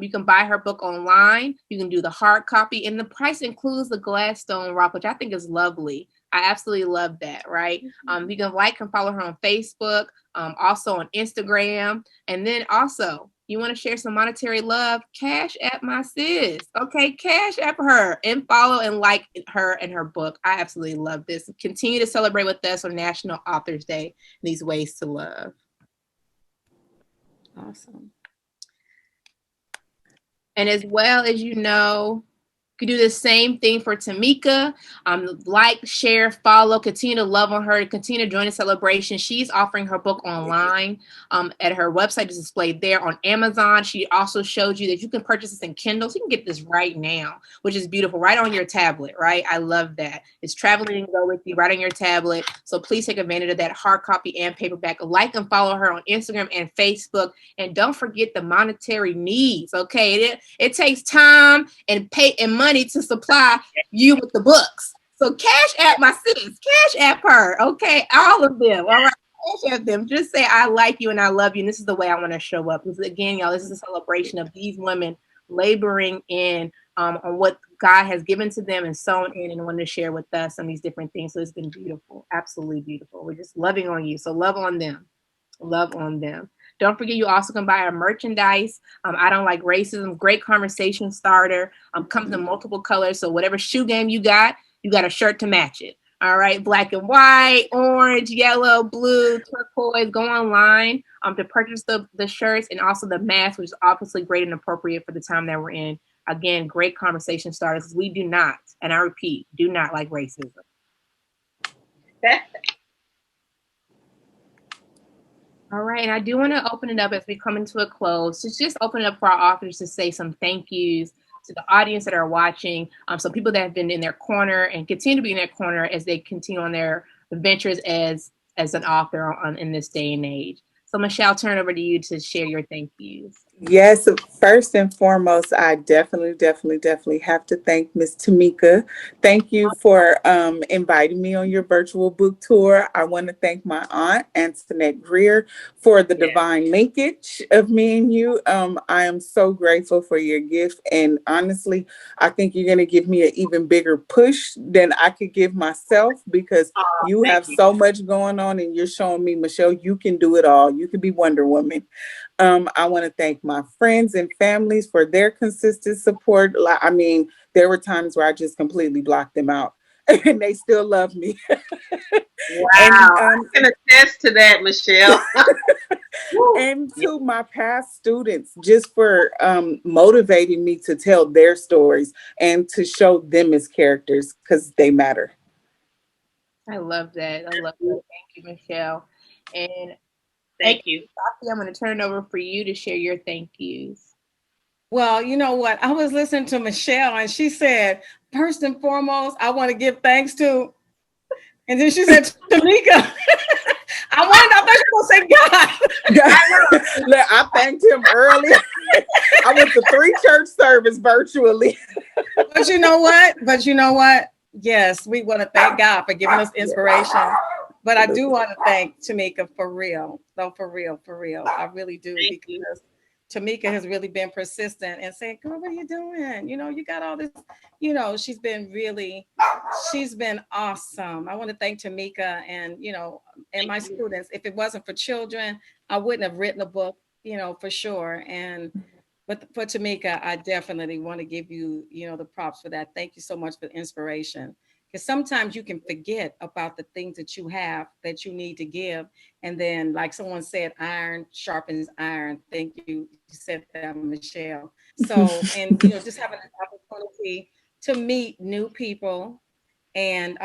You can buy her book online. You can do the hard copy. And the price includes the Gladstone rock, which I think is lovely. I absolutely love that, right? You can like and follow her on Facebook, also on Instagram. And then also, you want to share some monetary love, cash app my sis. Okay, cash app her and follow and like her and her book. I absolutely love this. Continue to celebrate with us on National Authors Day, these ways to love. Awesome. And as well as you can do the same thing for Tymeka. Like, share, follow, continue to love on her, continue to join the celebration. She's offering her book online at her website. Is displayed there on Amazon. She also showed you that you can purchase this in Kindle. So you can get this right now, which is beautiful, right on your tablet, right? I love that. It's traveling to go with you right on your tablet. So please take advantage of that hard copy and paperback. Like and follow her on Instagram and Facebook. And don't forget the monetary needs, okay? It takes time and pay and money to supply you with the books. So cash app my sis, cash app her, okay? All of them, all right? Cash app them. Just say, I like you and I love you. And this is the way I want to show up. Because again, y'all, this is a celebration of these women laboring in on what God has given to them and sown in and wanted to share with us on these different things. So it's been beautiful, absolutely beautiful. We're just loving on you. So love on them. Love on them. Don't forget, you also can buy our merchandise. I Don't Like Racism, great conversation starter. Comes in multiple colors. So whatever shoe game you got a shirt to match it. All right, black and white, orange, yellow, blue, turquoise. Go online to purchase the shirts and also the mask, which is obviously great and appropriate for the time that we're in. Again, great conversation starters. We do not, and I repeat, do not like racism. All right, and I do want to open it up as we come into a close. Just open it up for our authors to say some thank yous to the audience that are watching, some people that have been in their corner and continue to be in their corner as they continue on their adventures as an author in this day and age. So, Michelle, I'll turn it over to you to share your thank yous. Yes, first and foremost, I definitely have to thank Miss Tymeka. Thank you for inviting me on your virtual book tour. I want to thank my aunt, Antoinette Greer, for the divine linkage of me and you. I am so grateful for your gift. And honestly, I think you're going to give me an even bigger push than I could give myself, because you have so much going on and you're showing me, Michelle, you can do it all. You can be Wonder Woman. I want to thank my friends and families for their consistent support. I mean, there were times where I just completely blocked them out and they still love me. Wow. And, I can attest to that, Michelle. and to my past students, just for motivating me to tell their stories and to show them as characters, because they matter. I love that. I love that. Thank you, Michelle. And thank you. Usafi, I'm going to turn it over for you to share your thank yous. Well, you know what? I was listening to Michelle and she said, first and foremost, I want to give thanks to, and then she said, Tymeka. I thought you were going to say God. Look, I thanked him early. I went to 3 church services virtually. But you know what? Yes, we want to thank God for giving us inspiration. But I do want to thank Tymeka for real. No, for real. I really do. Because Tymeka has really been persistent and saying, girl, what are you doing? You know, you got all this, you know, she's been awesome. I want to thank Tymeka and, you know, and my students. If it wasn't for children, I wouldn't have written a book, you know, for sure. But for Tymeka, I definitely want to give you, you know, the props for that. Thank you so much for the inspiration. Because sometimes you can forget about the things that you have that you need to give. And then, like someone said, iron sharpens iron. Thank you. You said that, Michelle. So, and, you know, just having an opportunity to meet new people. And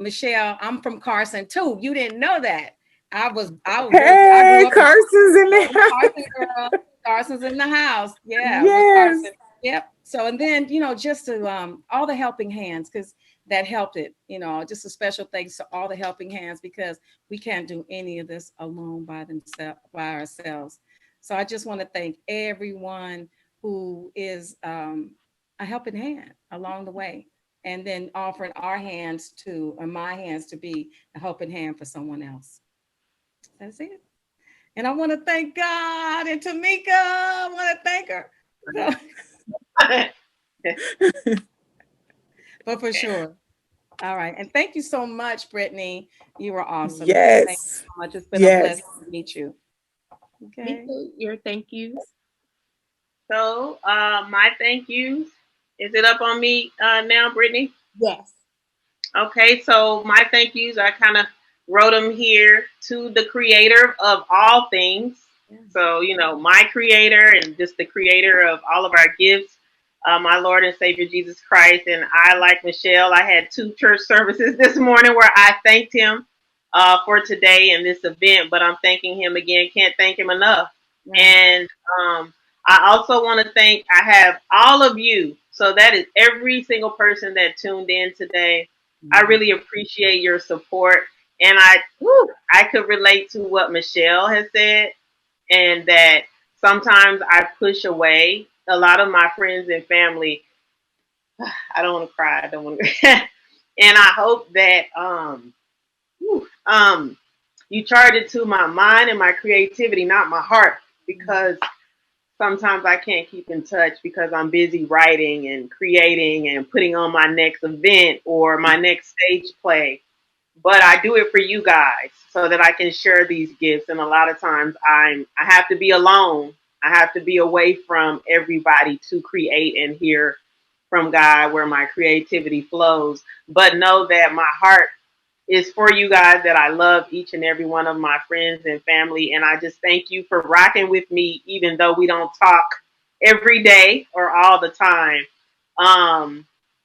Michelle, I'm from Carson too. You didn't know that. I grew up Carson's in the house. Carson girl. Carson's in the house. Yeah. Yes. Carson. Yep. So, and then, you know, just to all the helping hands, because that helped it, you know, just a special thanks to all the helping hands, because we can't do any of this alone by ourselves. So I just want to thank everyone who is a helping hand along the way, and then offering my hands to be a helping hand for someone else. That's it. And I want to thank God and Tymeka. I want to thank her. But for sure. All right. And thank you so much, Brittany. You were awesome. Yes. Thank you so much. It's been a blessing to meet you. Okay. Your thank yous. So my thank yous. Is it up on me now, Brittany? Yes. Okay, so my thank yous, I kind of wrote them here to the creator of all things. Yeah. So, you know, my creator and just the creator of all of our gifts, my Lord and Savior Jesus Christ. And I, like Michelle, I had 2 church services this morning where I thanked him for today and this event, but I'm thanking him again. Can't thank him enough. Mm-hmm. And I also want to thank, I have all of you. So that is every single person that tuned in today. I really appreciate your support, and I could relate to what Michelle has said, and that sometimes I push away a lot of my friends and family. I don't want to cry. I don't want to. And I hope that you charge it to my mind and my creativity, not my heart, because sometimes I can't keep in touch because I'm busy writing and creating and putting on my next event or my next stage play. But I do it for you guys so that I can share these gifts. And a lot of times I have to be alone. I have to be away from everybody to create and hear from God where my creativity flows. But know that my heart is for you guys, that I love each and every one of my friends and family. And I just thank you for rocking with me, even though we don't talk every day or all the time.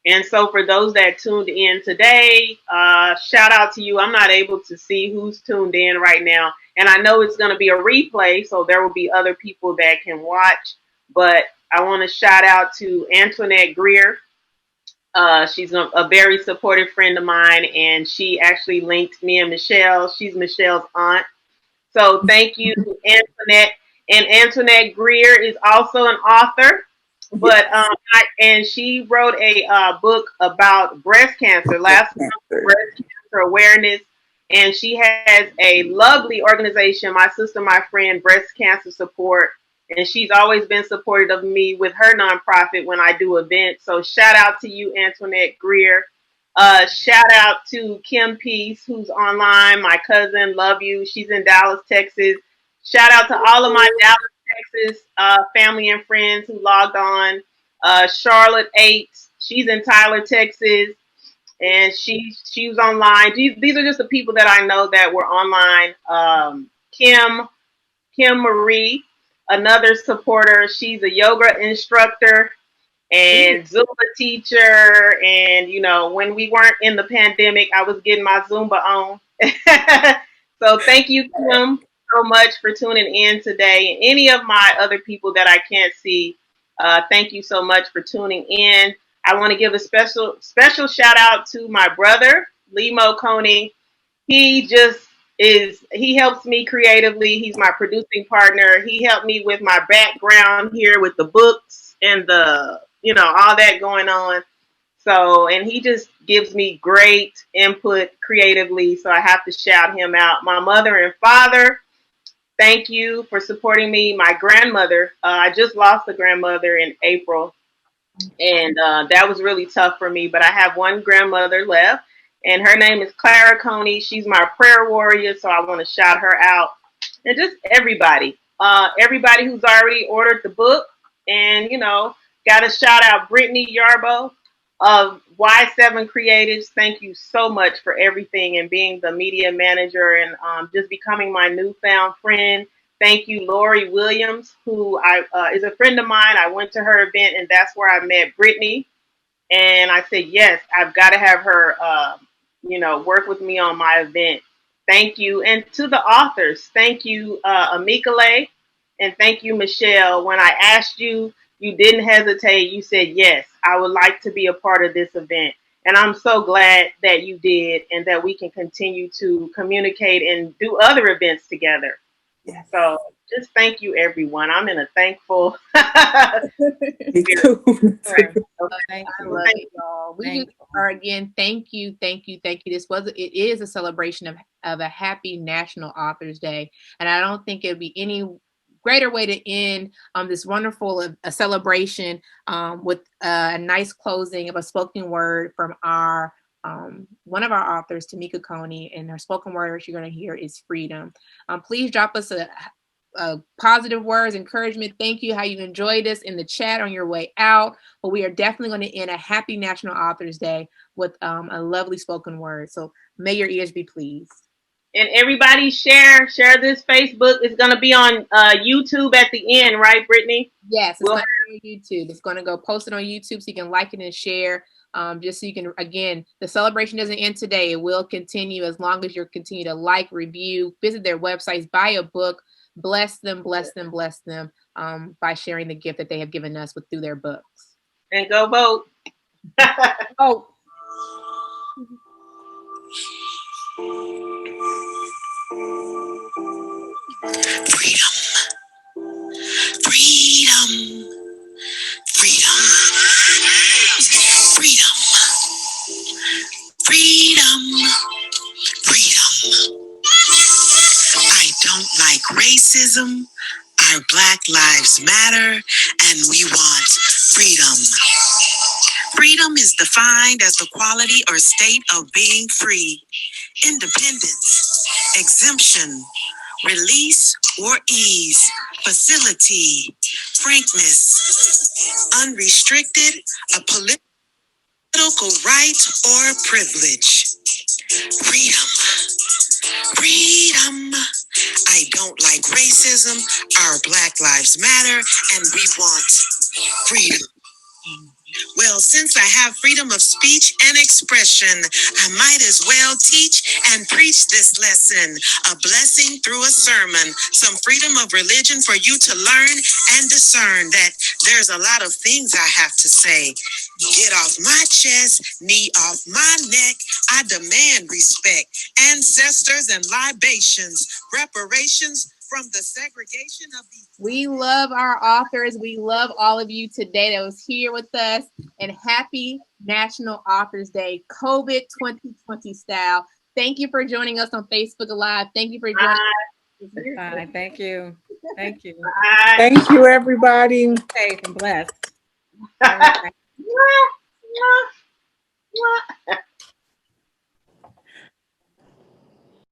And so for those that tuned in today, shout out to you. I'm not able to see who's tuned in right now. And I know it's going to be a replay, so there will be other people that can watch. But I want to shout out to Antoinette Greer. She's a very supportive friend of mine, and she actually linked me and Michelle. She's Michelle's aunt. So thank you, Antoinette. And Antoinette Greer is also an author. But and she wrote a book about breast cancer last month, breast cancer awareness, and she has a lovely organization, my sister, my friend, Breast Cancer Support, and she's always been supportive of me with her nonprofit when I do events. So shout out to you, Antoinette Greer. Shout out to Kim Peace, who's online, my cousin, love you. She's in Dallas, Texas. Shout out to all of my Dallas, Texas family and friends who logged on. Charlotte 8, she's in Tyler, Texas, and she was online. These are just the people that I know that were online. Kim Marie, another supporter. She's a yoga instructor and Zumba teacher. And, you know, when we weren't in the pandemic, I was getting my Zumba on. So thank you, Kim, so much for tuning in today. And any of my other people that I can't see, thank you so much for tuning in. I want to give a special shout out to my brother, Tymeka Coney. He helps me creatively. He's my producing partner. He helped me with my background here with the books and the, you know, all that going on. So, and he just gives me great input creatively. So I have to shout him out. My mother and father, thank you for supporting me. My grandmother, I just lost a grandmother in April. And that was really tough for me. But I have one grandmother left. And her name is Clara Coney. She's my prayer warrior. So I want to shout her out. And just everybody. Everybody who's already ordered the book. And, you know, got to shout out Brittany Yarbaugh of Y7 Creatives. Thank you so much for everything and being the media manager and just becoming my newfound friend. Thank you, Lori Williams, who is a friend of mine. I went to her event, and that's where I met Brittany. And I said, yes, I've got to have her, work with me on my event. Thank you. And to the authors, thank you, Amiekoleh, and thank you, Michelle. When I asked you, you didn't hesitate. You said, yes, I would like to be a part of this event. And I'm so glad that you did and that we can continue to communicate and do other events together. Yes. So just thank you, everyone. I'm in a thankful. Thank you. We are again. Thank you. It is a celebration of a happy National Authors Day, and I don't think it'd be any greater way to end this wonderful celebration with a nice closing of a spoken word from our one of our authors, Tymeka Coney, and her spoken word you're going to hear is freedom. Please drop us a positive words, encouragement. Thank you, how you enjoyed us in the chat on your way out. But we are definitely going to end a happy National Authors Day with a lovely spoken word. So may your ears be pleased. And everybody share this Facebook. It's going to be on YouTube at the end, right, Brittany? Yes, it's going to be on YouTube. It's going to go post it on YouTube so you can like it and share. Just so you can, again, the celebration doesn't end today. It will continue as long as you continue to like, review, visit their websites, buy a book, bless them by sharing the gift that they have given us through their books. And go vote. Oh. Freedom. Freedom. Freedom. Freedom. Freedom. Freedom. I don't like racism. Our Black Lives Matter, and we want freedom. Freedom is defined as the quality or state of being free, independence, exemption, release or ease, facility, frankness, unrestricted, a political right or privilege. Freedom. Freedom. I don't like racism. racism, our Black Lives Matter, and we want freedom. Well, since I have freedom of speech and expression, I might as well teach and preach this lesson. A blessing through a sermon, some freedom of religion for you to learn and discern that there's a lot of things I have to say. Get off my chest, knee off my neck. I demand respect, ancestors and libations, reparations from the segregation of these. We love our authors. We love all of you today that was here with us. And happy National Authors Day, COVID 2020 style. Thank you for joining us on Facebook Live. Thank you for joining us. Bye. Thank you. Thank you. Bye. Thank you, everybody. Safe and blessed. Mwah, mwah, mwah.